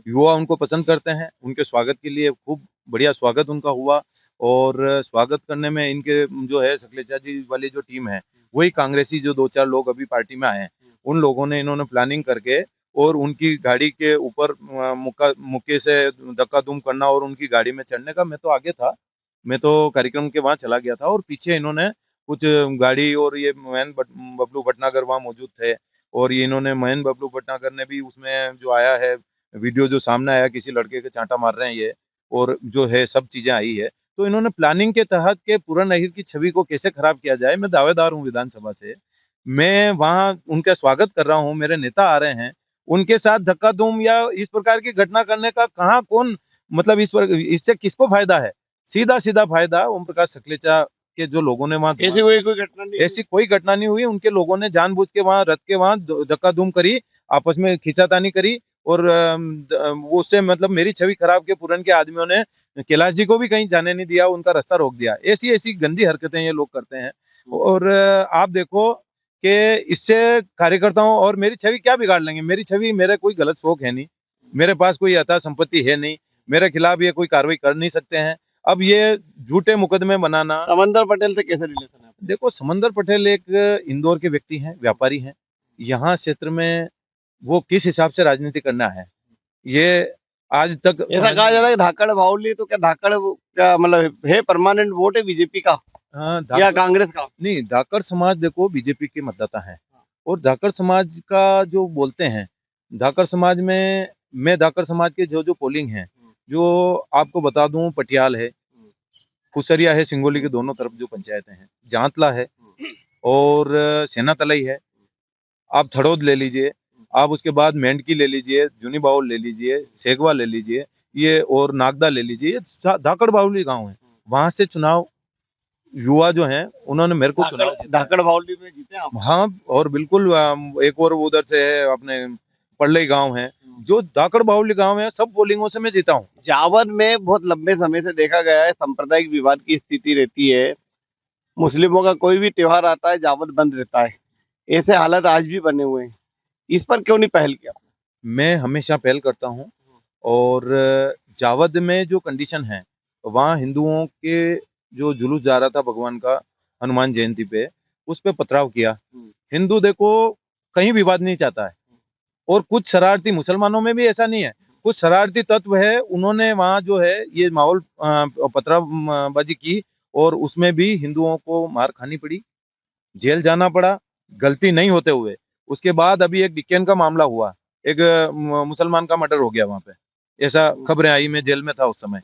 B: युवा उनको पसंद करते हैं। उनके स्वागत के लिए खूब बढ़िया स्वागत उनका हुआ, और स्वागत करने में इनके जो है शैलजा जी वाली जो टीम है, वही कांग्रेसी जो 2-4 लोग अभी पार्टी में आए हैं, उन लोगों ने, इन्होंने प्लानिंग करके और उनकी गाड़ी के ऊपर मुक्के से धक्का दुम करना और उनकी गाड़ी में चढ़ने का। मैं तो आगे था, मैं तो कार्यक्रम के वहां चला गया था, और पीछे इन्होंने कुछ गाड़ी, और ये बबलू भटनागर वहाँ मौजूद थे, और ये इन्होंने महेंद्र बबलू भटनागर ने भी उसमें जो आया है वीडियो जो सामने आया, किसी लड़के के चांटा मार रहे हैं ये, और जो है सब चीजें आई है। तो इन्होंने प्लानिंग के तहत के पूरा नहर की छवि को कैसे खराब किया जाए, मैं दावेदार हूँ विधानसभा से। मैं वहां उनका स्वागत कर रहा हूँ, मेरे नेता आ रहे हैं, उनके साथ धक्का दुम या इस प्रकार की घटना करने का कहाँ कौन, मतलब इससे किसको फायदा है? सीधा सीधा फायदा ओम प्रकाश शैलजा के जो लोगों ने वहां,
A: ऐसी कोई घटना नहीं
B: ऐसी कोई घटना नहीं हुई। उनके लोगों ने जानबूझ के वहां रथ के वहां धक्का धूम करी, आपस में खींचातानी करी, और वो उससे मतलब मेरी छवि खराब के पुरन के आदमियों ने कैलाश जी को भी कहीं जाने नहीं दिया, उनका रास्ता रोक दिया। ऐसी ऐसी गंदी हरकतें ये लोग करते हैं। और आप देखो कि इससे कार्यकर्ताओं और मेरी छवि क्या बिगाड़ लेंगे? मेरी छवि, मेरा कोई गलत शौक है नहीं, मेरे पास कोई अथा संपत्ति है नहीं, मेरे खिलाफ ये कोई कार्रवाई कर नहीं सकते हैं। अब ये झूठे मुकदमे बनाना,
A: समंदर पटेल से कैसे रिलेशन है आपका?
B: देखो समंदर पटेल एक इंदौर के व्यक्ति हैं, व्यापारी हैं। यहाँ क्षेत्र में वो किस हिसाब से राजनीति करना है, ये आज तक
A: ऐसा कहा जा रहा है कि धाकड़ बाहुली, तो क्या धाकड़ क्या मतलब है, परमानेंट वोट है बीजेपी का या कांग्रेस का?
B: नहीं, धाकड़ समाज देखो बीजेपी के मतदाता हैं, और धाकड़ समाज का जो बोलते हैं, धाकड़ समाज में, मैं धाकड़ समाज के जो जो पोलिंग है, जो आपको बता दूं, पटियाल है, फुसरिया है, सिंगोली के दोनों तरफ जो पंचायतें हैं, जांतला है, और सेना तलई है, आप थड़ोद ले लीजिए, आप उसके बाद मेंढकी ले लीजिए, जूनी बाउल ले लीजिए, सेगवा ले लीजिए, ये और नागदा ले लीजिए, ये धाकड़ बाहुली गांव है। वहां से चुनाव युवा जो हैं, उन्होंने मेरे को चुनाव जीता है।
A: धाकड़ बाहुली में जीते आप?
B: हाँ, और बिल्कुल एक और उधर से है अपने पड़लई गांव है, जो धाकड़ बाहुली गांव है, सब पोलिंगों से मैं जीता हूँ।
A: जावद में बहुत लंबे समय से देखा गया है सांप्रदायिक विवाद की स्थिति रहती है, मुस्लिमों का कोई भी त्योहार आता है जावद बंद रहता है, ऐसे हालात आज भी बने हुए हैं, इस पर क्यों नहीं पहल किया?
B: मैं हमेशा पहल करता हूँ, और जावद में जो कंडीशन है, वहाँ हिंदुओं के जो जुलूस जा रहा था भगवान का हनुमान जयंती पे, उस पे पथराव किया। हिंदू देखो कहीं विवाद नहीं चाहता है, और कुछ शरारती, मुसलमानों में भी ऐसा नहीं है, कुछ शरारती तत्व है, उन्होंने वहाँ जो है ये माहौल पथरावबाजी की, और उसमें भी हिंदुओं को मार खानी पड़ी, जेल जाना पड़ा, गलती नहीं होते हुए। उसके बाद अभी एक डिक्केन का मामला हुआ, एक मुसलमान का मर्डर हो गया वहां पे, ऐसा खबरें आई, मैं जेल में था उस समय,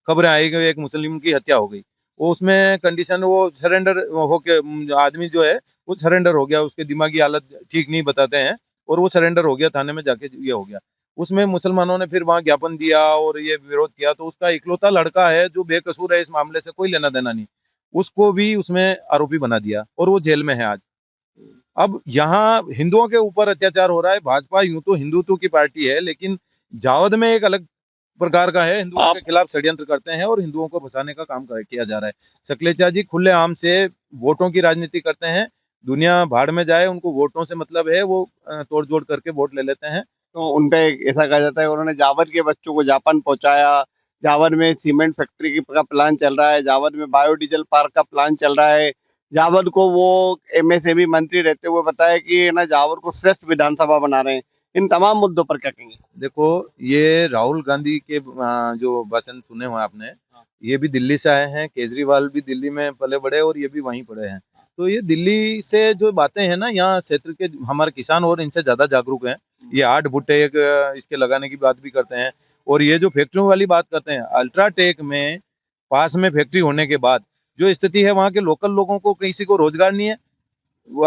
B: खबरें आई कि एक मुस्लिम की हत्या हो गई, वो उसमें कंडीशन वो सरेंडर होके आदमी जो है वो सरेंडर हो गया, उसके दिमागी हालत ठीक नहीं बताते हैं और वो सरेंडर हो गया, थाने में जाके ये हो गया। उसमें मुसलमानों ने फिर वहां ज्ञापन दिया और ये विरोध किया, तो उसका इकलौता लड़का है जो बेकसूर है, इस मामले से कोई लेना देना नहीं, उसको भी उसमें आरोपी बना दिया और वो जेल में है आज। अब यहाँ हिंदुओं के ऊपर अत्याचार हो रहा है। भाजपा यूं तो हिंदुत्व की पार्टी है, लेकिन जावद में एक अलग प्रकार का है, हिंदुओं
A: आप
B: के खिलाफ षड्यंत्र करते हैं और हिंदुओं को फंसाने का काम किया जा रहा है। सकलेचा जी खुलेआम से वोटों की राजनीति करते हैं। दुनिया भाड़ में जाए, उनको वोटों से मतलब है, वो तोड़ जोड़ करके वोट ले लेते हैं।
A: तो उनपे ऐसा कहा जाता है उन्होंने जावर के बच्चों को जापान पहुंचाया, जावर में सीमेंट फैक्ट्री का प्लान चल रहा है, जावर में बायोडीजल पार्क का प्लान चल रहा है, जावर को वो एमएसएमई मंत्री रहते हुए बताया कि ना जावर को श्रेष्ठ विधानसभा बना रहे हैं। इन तमाम मुद्दों पर क्या कहेंगे?
B: देखो, ये राहुल गांधी के जो भाषण सुने हुए आपने, ये भी दिल्ली से आए हैं, केजरीवाल भी दिल्ली में पले बड़े और ये भी वहीं पड़े हैं। तो ये दिल्ली से जो बातें हैं ना, यहाँ क्षेत्र के हमारे किसान और इनसे ज्यादा जागरूक हैं। ये 8 भुट्टे एक इसके लगाने की बात भी करते हैं और ये जो फैक्ट्रियों वाली बात करते हैं, अल्ट्राटेक में पास में फैक्ट्री होने के बाद जो स्थिति है, वहाँ के लोकल लोगों को किसी को रोजगार नहीं है।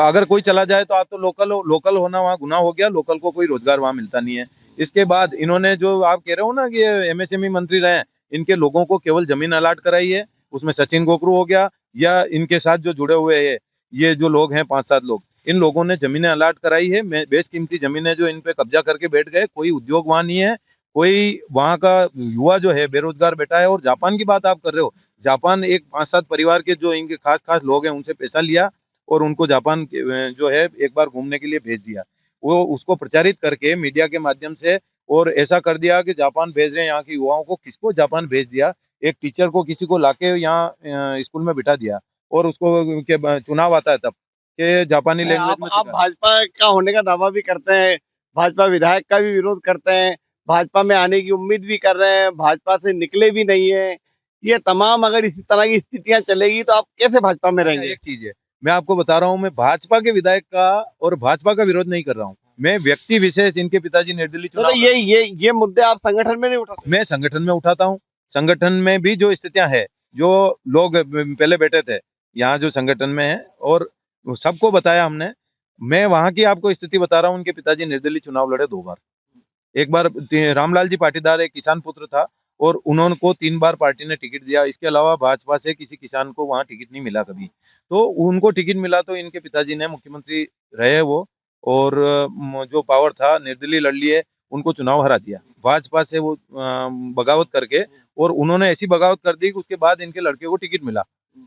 B: अगर कोई चला जाए तो आप तो लोकल होना वहाँ गुनाह हो गया, लोकल को कोई रोजगार वहाँ मिलता नहीं है। इसके बाद इन्होंने जो आप कह रहे हो ना कि एमएसएमई मंत्री रहे, इनके लोगों को केवल जमीन अलाट कराई है। उसमें सचिन गोकरू हो गया या इनके साथ जो जुड़े हुए हैं, ये जो लोग हैं 5-7 लोग, इन लोगों ने जमीनें अलाट कराई है, बेशकीमती जमीनें जो इन पे कब्जा करके बैठ गए। कोई उद्योग वहाँ नहीं है, कोई वहाँ का युवा जो है बेरोजगार बैठा है। और जापान की बात आप कर रहे हो, जापान एक 5-7 परिवार के जो इनके खास खास लोग हैं उनसे पैसा लिया और उनको जापान जो है एक बार घूमने के लिए भेज दिया। वो उसको प्रचारित करके मीडिया के माध्यम से और ऐसा कर दिया कि जापान भेज रहे हैं यहाँ के युवाओं को। किसको जापान भेज दिया? एक टीचर को किसी को लाके यहाँ स्कूल में बिठा दिया और उसको के चुनाव आता है तब कि जापानी लैंग्वेज में
A: आप
B: सिखा।
A: भाजपा का होने का दावा भी करते हैं, भाजपा विधायक का भी विरोध करते हैं, भाजपा में आने की उम्मीद भी कर रहे हैं, भाजपा से निकले भी नहीं है। ये तमाम अगर इसी तरह की स्थितियां चलेगी तो आप कैसे भाजपा में
B: अच्छा,
A: रहेंगे?
B: एक चीज है, मैं आपको बता रहा हूँ, मैं भाजपा के विधायक का और भाजपा का विरोध नहीं कर रहा हूँ। मैं व्यक्ति विशेष, इनके पिताजी निर्दलीय
A: तो
B: चुनाव।
A: ये मुद्दे आप संगठन में नहीं उठाते?
B: मैं संगठन में उठाता हूँ। संगठन में भी जो स्थितियां है, जो लोग पहले बैठे थे यहाँ जो संगठन में है, और सबको बताया हमने। मैं वहां की आपको स्थिति बता रहा हूँ। उनके पिताजी निर्दलीय चुनाव लड़े 2 बार। एक बार रामलाल जी पाटीदार एक किसान पुत्र था और उन्होंने को 3 बार पार्टी ने टिकट दिया। इसके अलावा भाजपा से किसी किसान को वहां टिकट नहीं मिला कभी। तो उनको टिकट मिला तो इनके पिताजी ने, मुख्यमंत्री रहे वो, और जो पावर था निर्दलीय लड़ लिए, उनको चुनाव हरा दिया भाजपा से। वो बगावत करके, और उन्होंने ऐसी बगावत कर दी कि उसके बाद इनके लड़के को टिकट मिला।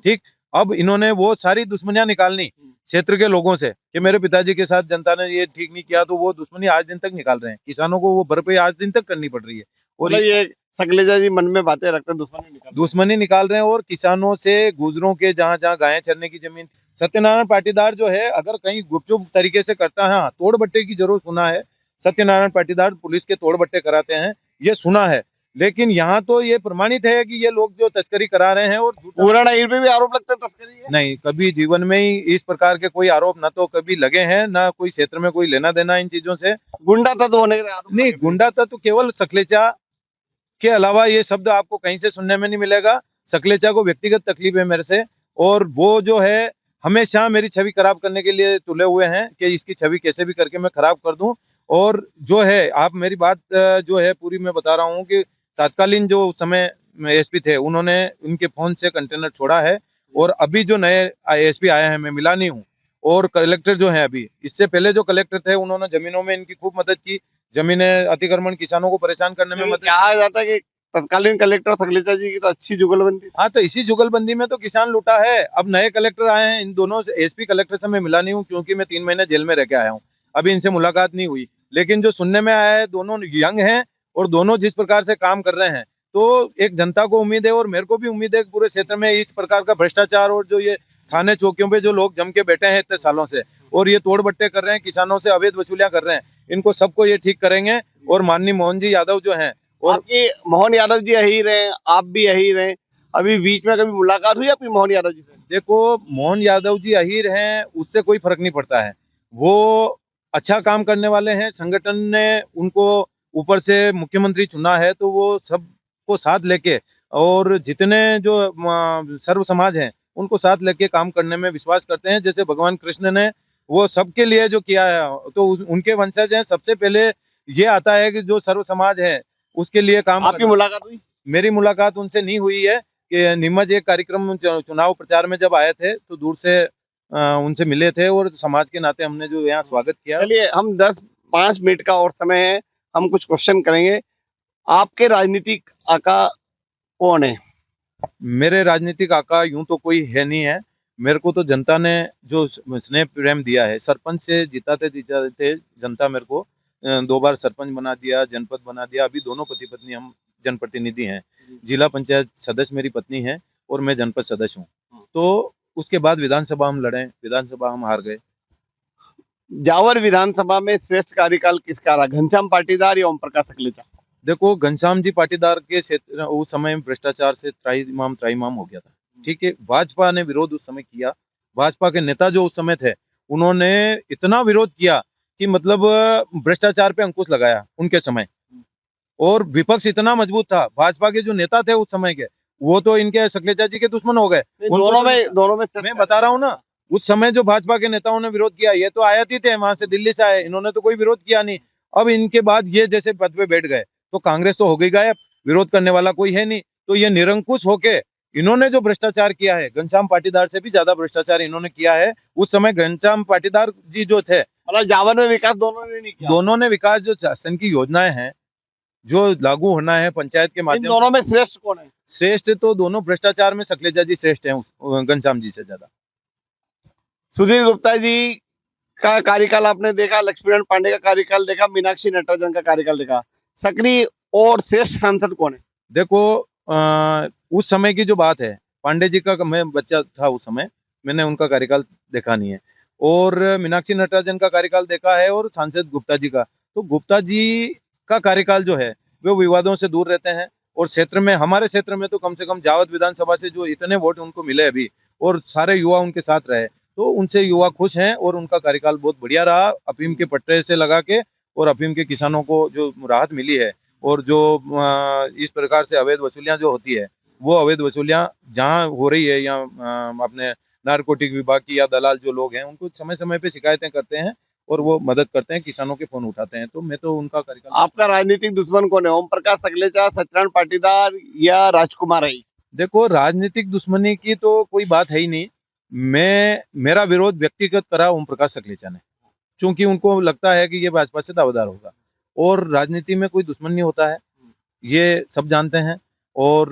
B: ठीक, अब इन्होंने वो सारी दुश्मनियां निकालनी क्षेत्र के लोगों से कि मेरे पिताजी के साथ जनता ने ये ठीक नहीं किया, तो वो दुश्मनी आज दिन तक निकाल रहे हैं। किसानों को वो भरपाई आज दिन तक करनी पड़ रही है और
A: मतलब ये सकलेजा जी मन में बातें रखते हैं,
B: दुश्मनी निकाल रहे हैं। और किसानों से, गुजरों के जहाँ जहाँ गायें चरने की जमीन, सत्यनारायण पाटीदार जो है अगर कहीं गुपचुप तरीके से करता है, हाँ तोड़ बट्टे की जरूर सुना है, सत्यनारायण पाटीदार पुलिस के तोड़ बट्टे कराते हैं, ये सुना है। लेकिन यहाँ तो ये प्रमाणित है कि ये लोग जो तस्करी करा रहे हैं और
A: पूरा ईर पे भी आरोप लगता है तस्करी है?
B: नहीं, कभी जीवन में ही इस प्रकार के कोई आरोप ना तो कभी लगे हैं, ना कोई क्षेत्र में कोई लेना देना इन चीजों से।
A: गुंडा तत्व होने के आरोप
B: नहीं,
A: लगे।
B: गुंडा तत्व केवल सकलेचा के अलावा ये शब्द आपको कहीं से सुनने में नहीं मिलेगा। सकलेचा को व्यक्तिगत तकलीफ है मेरे से, और वो जो है हमेशा मेरी छवि खराब करने के लिए तुले हुए हैं कि इसकी छवि कैसे भी करके मैं खराब कर दूं। और जो है, आप मेरी बात जो है पूरी मैं बता रहा हूँ कि तत्कालीन जो उस समय एसपी थे, उन्होंने उनके फोन से कंटेनर छोड़ा है। और अभी जो नए एसपी आए हैं, मैं मिला नहीं हूँ। और कलेक्टर जो है अभी, इससे पहले जो कलेक्टर थे, उन्होंने जमीनों में इनकी खूब मदद की। जमीनें अतिक्रमण, किसानों को परेशान करने में मदद।
A: कहा जाता है कि तत्कालीन कलेक्टर सकलेचा जी की तो अच्छी जुगलबंदी।
B: हाँ, तो इसी जुगलबंदी में तो किसान लूटा है। अब नए कलेक्टर आए हैं, इन दोनों एसपी कलेक्टर से मैं मिला नहीं हूँ क्योंकि मैं 3 महीने जेल में रह के आया हूँ। अभी इनसे मुलाकात नहीं हुई। लेकिन जो सुनने में आया है, दोनों यंग हैं और दोनों जिस प्रकार से काम कर रहे हैं, तो एक जनता को उम्मीद है और मेरे को भी उम्मीद है कि पूरे क्षेत्र में इस प्रकार का भ्रष्टाचार और जो ये थाने चौकियों पे जो लोग जम के बैठे हैं इतने सालों से और ये तोड़ बट्टे कर रहे हैं, किसानों से अवैध वसूलियां कर रहे हैं, इनको सबको ये ठीक करेंगे। और माननीय मोहन जी यादव जो हैं, और
A: आपकी मोहन यादव जी यही रहे, आप भी यही रहे, अभी बीच में कभी मुलाकात हुई आपकी मोहन यादव जी से?
B: देखो, मोहन यादव जी अहीर हैं, उससे कोई फर्क नहीं पड़ता है। वो अच्छा काम करने वाले हैं। संगठन ने उनको ऊपर से मुख्यमंत्री चुना है, तो वो सबको साथ लेके और जितने जो सर्व समाज हैं उनको साथ लेके काम करने में विश्वास करते हैं। जैसे भगवान कृष्ण ने वो सबके लिए जो किया है, तो उनके वंशज हैं। सबसे पहले ये आता है कि जो सर्व समाज है उसके लिए काम
A: आपकी
B: करना।
A: मुलाकात हुई?
B: मेरी मुलाकात उनसे नहीं हुई है कि नीमच एक कार्यक्रम चुनाव प्रचार में जब आए थे तो दूर से उनसे मिले थे और समाज के नाते हमने जो यहाँ स्वागत किया।
A: चलिए, हम 5 मिनट का और समय है, हम कुछ क्वेश्चन करेंगे। आपके राजनीतिक आका कौन है?
B: मेरे राजनीतिक आका यूं तो कोई है नहीं है। मेरे को तो जनता ने जो स्नेह प्रेम दिया है, सरपंच से जिताते जिताते जनता मेरे को 2 बार सरपंच बना दिया, जनपद बना दिया। अभी दोनों पति पत्नी हम जनप्रतिनिधि हैं। जिला पंचायत सदस्य मेरी पत्नी है और मैं जनपद सदस्य हूँ। तो उसके बाद विधानसभा हम लड़े, विधानसभा हम हार गए।
A: जावर विधानसभा में श्रेष्ठ कार्यकाल किसका रहा, घनश्याम पाटीदार या ओम प्रकाश सकलेचा?
B: देखो, घनश्याम जी पाटीदार के क्षेत्र उस समय भ्रष्टाचार से त्राहिमाम त्राहिमाम हो गया था। ठीक है, भाजपा ने विरोध उस समय किया। भाजपा के नेता जो उस समय थे उन्होंने इतना विरोध किया कि मतलब भ्रष्टाचार पे अंकुश लगाया उनके समय। और विपक्ष इतना मजबूत था, भाजपा के जो नेता थे उस समय के, वो तो इनके सकलेचा जी के दुश्मन हो गए।
A: दोनों में
B: मैं बता रहा हूँ ना, उस समय जो भाजपा के नेताओं ने विरोध किया, ये तो आयात ही थे, वहां से दिल्ली से आए, इन्होंने तो कोई विरोध किया नहीं। अब इनके बाद ये जैसे पद पे बैठ गए तो कांग्रेस तो हो गई गायब, विरोध करने वाला कोई है नहीं। तो ये निरंकुश होके इन्होंने जो भ्रष्टाचार किया है, घनश्याम पाटीदार से भी ज्यादा भ्रष्टाचार इन्होंने किया है। उस समय घनश्याम पाटीदार जी जो थे,
A: मतलब जावर में विकास दोनों ने नहीं किया।
B: दोनों ने विकास जो शासन की योजनाएं हैं जो लागू होना है पंचायत के
A: इन
B: माध्यम
A: दोनों में श्रेष्ठ कौन है?
B: श्रेष्ठ तो दोनों भ्रष्टाचार में सकलेचा जी श्रेष्ठ हैं घनश्याम जी से ज्यादा।
A: सुधीर गुप्ता जी का कार्यकाल आपने देखा, लक्ष्मीनारायण पांडे का कार्यकाल देखा, मीनाक्षी नटराजन का कार्यकाल देखा, सक्रिय और श्रेष्ठ सांसद कौन है?
B: देखो, उस समय की जो बात है, पांडे जी का मैं बच्चा था उस समय, मैंने उनका कार्यकाल देखा नहीं है। और मीनाक्षी नटराजन का कार्यकाल देखा है और सांसद गुप्ता जी का। तो गुप्ता जी का कार्यकाल जो है वो विवादों से दूर रहते हैं। और क्षेत्र में, हमारे क्षेत्र में तो कम से कम जावद विधानसभा से जो इतने वोट उनको मिले अभी, और सारे युवा उनके साथ रहे, तो उनसे युवा खुश हैं और उनका कार्यकाल बहुत बढ़िया रहा। अफीम के पट्टे से लगा के और अफीम के किसानों को जो राहत मिली है, और जो इस प्रकार से अवैध वसूलियां जो होती है, वो अवैध वसूलियां जहां हो रही है, या अपने नारकोटिक विभाग की या दलाल जो लोग हैं उनको समय समय पे शिकायतें करते हैं और वो मदद करते हैं, किसानों के फोन उठाते हैं। तो मैं तो उनका कार्यकाल।
A: आपका राजनीतिक दुश्मन कौन है, ओम प्रकाश सकलेचा, सत्यनारायण पाटीदार या राजकुमार राय?
B: देखो, राजनीतिक दुश्मनी की तो कोई बात है ही नहीं। मेरा विरोध व्यक्तिगत करा ओम प्रकाश सकलेचा ने, क्योंकि उनको लगता है कि ये भाजपा से दावेदार होगा। और राजनीति में कोई दुश्मन नहीं होता है, ये सब जानते हैं। और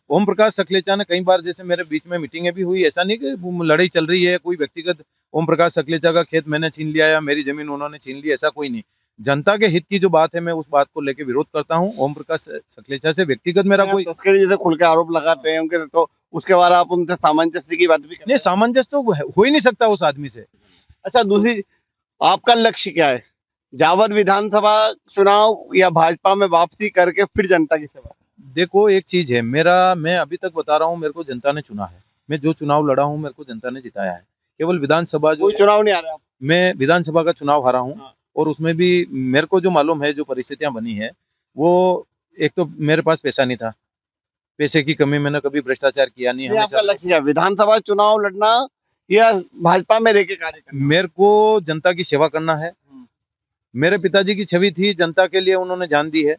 B: ओम प्रकाश सकलेचा ने कई बार, जैसे मेरे बीच में मीटिंगें भी हुई, ऐसा नहीं कि लड़ाई चल रही है कोई व्यक्तिगत, ओम प्रकाश सकलेचा का खेत मैंने छीन लिया या मेरी जमीन उन्होंने छीन ली, ऐसा कोई नहीं। जनता के हित की जो बात है, मैं उस बात को लेकर विरोध करता हूँ। ओम प्रकाश सकलेचा से व्यक्तिगत मेरा कोई
A: तस्करी जैसे खुल के आरोप लगाते हैं उनके, तो उसके बाद आप उनसे सामंजस्य की बात भी करते
B: नहीं,
A: हैं।
B: सामंजस्य तो हो ही नहीं सकता उस आदमी से।
A: अच्छा, दूसरी, आपका लक्ष्य क्या है, जावर विधानसभा चुनाव या भाजपा में वापसी करके फिर जनता की सेवा?
B: देखो, एक चीज है, मैं अभी तक बता रहा हूँ, मेरे को जनता ने चुना है। मैं जो चुनाव लड़ा हूँ मेरे को जनता ने जिताया है। केवल विधानसभा जो
A: कोई चुनाव नहीं आ रहा?
B: मैं विधानसभा का चुनाव हारा हूँ।
A: हाँ।
B: और उसमें भी मेरे को जो मालूम है, जो परिस्थितियां बनी है, वो एक तो मेरे पास पैसा नहीं था, पैसे की कमी, मैंने कभी भ्रष्टाचार किया नहीं,
A: आपका
B: हमेशा।
A: लक्ष्य क्या है, विधानसभा चुनाव लड़ना या भाजपा में रह के कार्य करना?
B: मेरे को जनता की सेवा करना है। मेरे पिताजी की छवि थी, जनता के लिए उन्होंने जान दी है।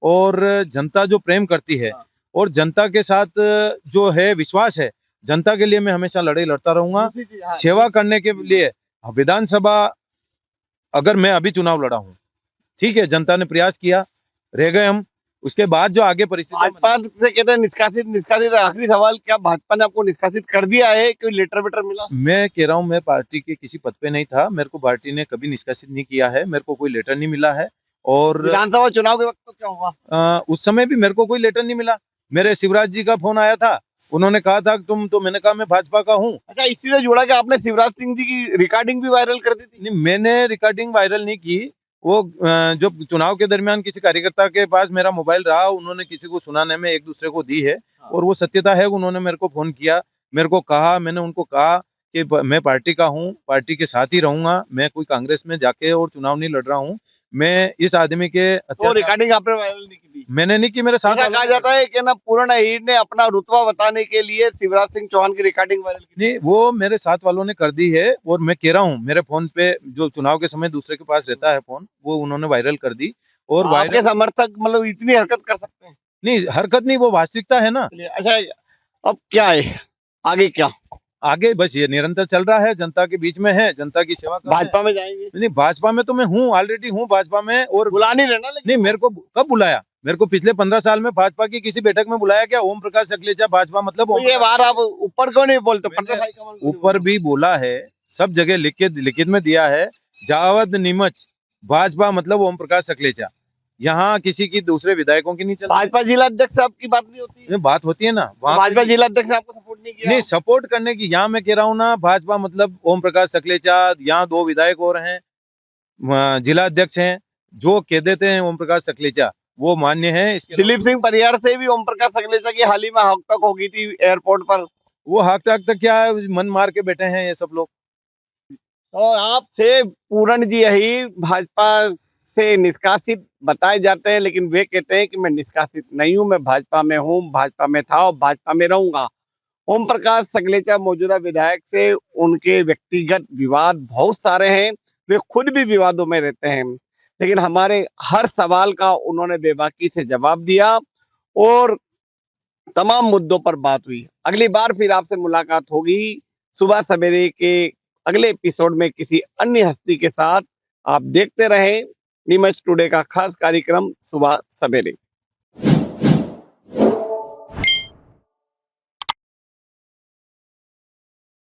B: और जनता जो प्रेम करती है और जनता के साथ जो है विश्वास है, जनता के लिए मैं हमेशा लड़ाई लड़ता रहूंगा, सेवा करने के लिए। विधानसभा अगर मैं अभी चुनाव लड़ा हूँ, ठीक है, जनता ने प्रयास किया, रह गए हम। उसके बाद जो आगे परिस्थिति,
A: भाजपा से कहते हैं निष्कासित निष्कासित, आखिरी सवाल, क्या भाजपा ने आपको निष्कासित कर दिया है, कोई लेटर वेटर मिला?
B: मैं कह रहा हूँ, मैं पार्टी के किसी पद पे नहीं था, मेरे को पार्टी ने कभी निष्कासित नहीं किया है, मेरे को कोई लेटर नहीं मिला है। और
A: विधानसभा चुनाव के वक्त तो क्या हुआ?
B: उस समय भी मेरे को कोई लेटर नहीं मिला। मेरे शिवराज जी का फोन आया था, उन्होंने कहा था तुम, तो मैंने कहा मैं भाजपा का हूँ।
A: अच्छा, इसी से जुड़ा कि आपने शिवराज सिंह जी की रिकॉर्डिंग भी वायरल कर दी थी?
B: नहीं, मैंने रिकॉर्डिंग वायरल नहीं की। वो जो चुनाव के दरमियान किसी कार्यकर्ता के पास मेरा मोबाइल रहा, उन्होंने किसी को सुनाने में एक दूसरे को दी है। और वो सत्यता है, उन्होंने मेरे को फोन किया, मेरे को कहा, मैंने उनको कहा कि मैं पार्टी का हूँ, पार्टी के साथ ही रहूंगा, मैं कोई कांग्रेस में जाके और चुनाव नहीं लड़ रहा हूँ। मैं इस आदमी के
A: तो रिकॉर्डिंग आपने वायरल नहीं की थी?
B: मैंने नहीं की, मेरे साथ
A: ऐसा
B: वालों
A: कहा
B: ने
A: जाता है कि ना पूर्ण हीर ने अपना रुतबा बताने के लिए शिवराज सिंह चौहान की रिकॉर्डिंग वायरल की।
B: नहीं, वो मेरे साथ वालों ने कर दी है, और मैं कह रहा हूँ मेरे फोन पे जो चुनाव के समय दूसरे के पास रहता है फोन, वो उन्होंने वायरल कर दी। और
A: आपके
B: वायरल
A: समर्थक मतलब इतनी हरकत कर सकते हैं?
B: नहीं, हरकत नहीं, वो वास्तविकता है ना।
A: चलिए, अच्छा, अब क्या है, आगे क्या?
B: आगे बस ये निरंतर चल रहा है, जनता के बीच में है, जनता की सेवा कर रहे हैं।
A: भाजपा में जाएंगे?
B: नहीं, भाजपा में तो मैं हूँ, ऑलरेडी हूँ भाजपा में। और
A: बुला नहीं लेना
B: नहीं,
A: लेकिन।
B: मेरे को कब बुलाया? मेरे को पिछले 15 साल में भाजपा की किसी बैठक में बुलाया क्या? ओम प्रकाश सकलेचा, भाजपा मतलब
A: तो
B: ओम
A: ये
B: प्रकाश
A: बात आप
B: सकलेचा।
A: ऊपर क्यों नहीं बोलते,
B: मैंने
A: प्रदेश हाईकमान क्यों नहीं
B: ऊपर
A: बोलते?
B: भी बोला है, सब जगह लिखित में दिया है। जावद नीमच, भाजपा मतलब ओम प्रकाश सकलेचा। यहाँ किसी की दूसरे विधायकों की नहीं चलती।
A: भाजपा जिला अध्यक्ष साहब की बात नहीं होती?
B: ये बात होती है ना
A: तो
B: वहां पे
A: भाजपा
B: भी।
A: जिला अध्यक्ष ने आपको सपोर्ट नहीं किया?
B: नहीं, सपोर्ट करने की यहाँ मैं कह रहा हूँ ना, भाजपा मतलब ओम प्रकाश सकलेचा। यहाँ 2 विधायक और हैं, जिला अध्यक्ष हैं, जो कह देते हैं ओम प्रकाश सकलेचा, वो मान्य है। इसके अलावा
A: दिलीप सिंह परियार से भी ओम प्रकाश सकलेचा की हाल ही में हक होगी थी एयरपोर्ट पर।
B: वो हक तक क्या है, मन मार के बैठे हैं ये सब लोग।
A: और आपसे पूरण जी यही भाजपा से निष्कासित बताए जाते हैं, लेकिन वे कहते हैं कि मैं निष्कासित नहीं हूं, मैं भाजपा में हूं, भाजपा में था और भाजपा में रहूंगा। ओम प्रकाश सकलेचा मौजूदा विधायक से उनके व्यक्तिगत विवाद बहुत सारे हैं, वे खुद भी विवादों में रहते हैं, लेकिन हमारे हर सवाल का उन्होंने बेबाकी से जवाब दिया और तमाम मुद्दों पर बात हुई। अगली बार फिर आपसे मुलाकात होगी सुबह सवेरे के अगले एपिसोड में किसी अन्य हस्ती के साथ। आप देखते रहें नीमच टुडे का खास कार्यक्रम सुबह सवेरे।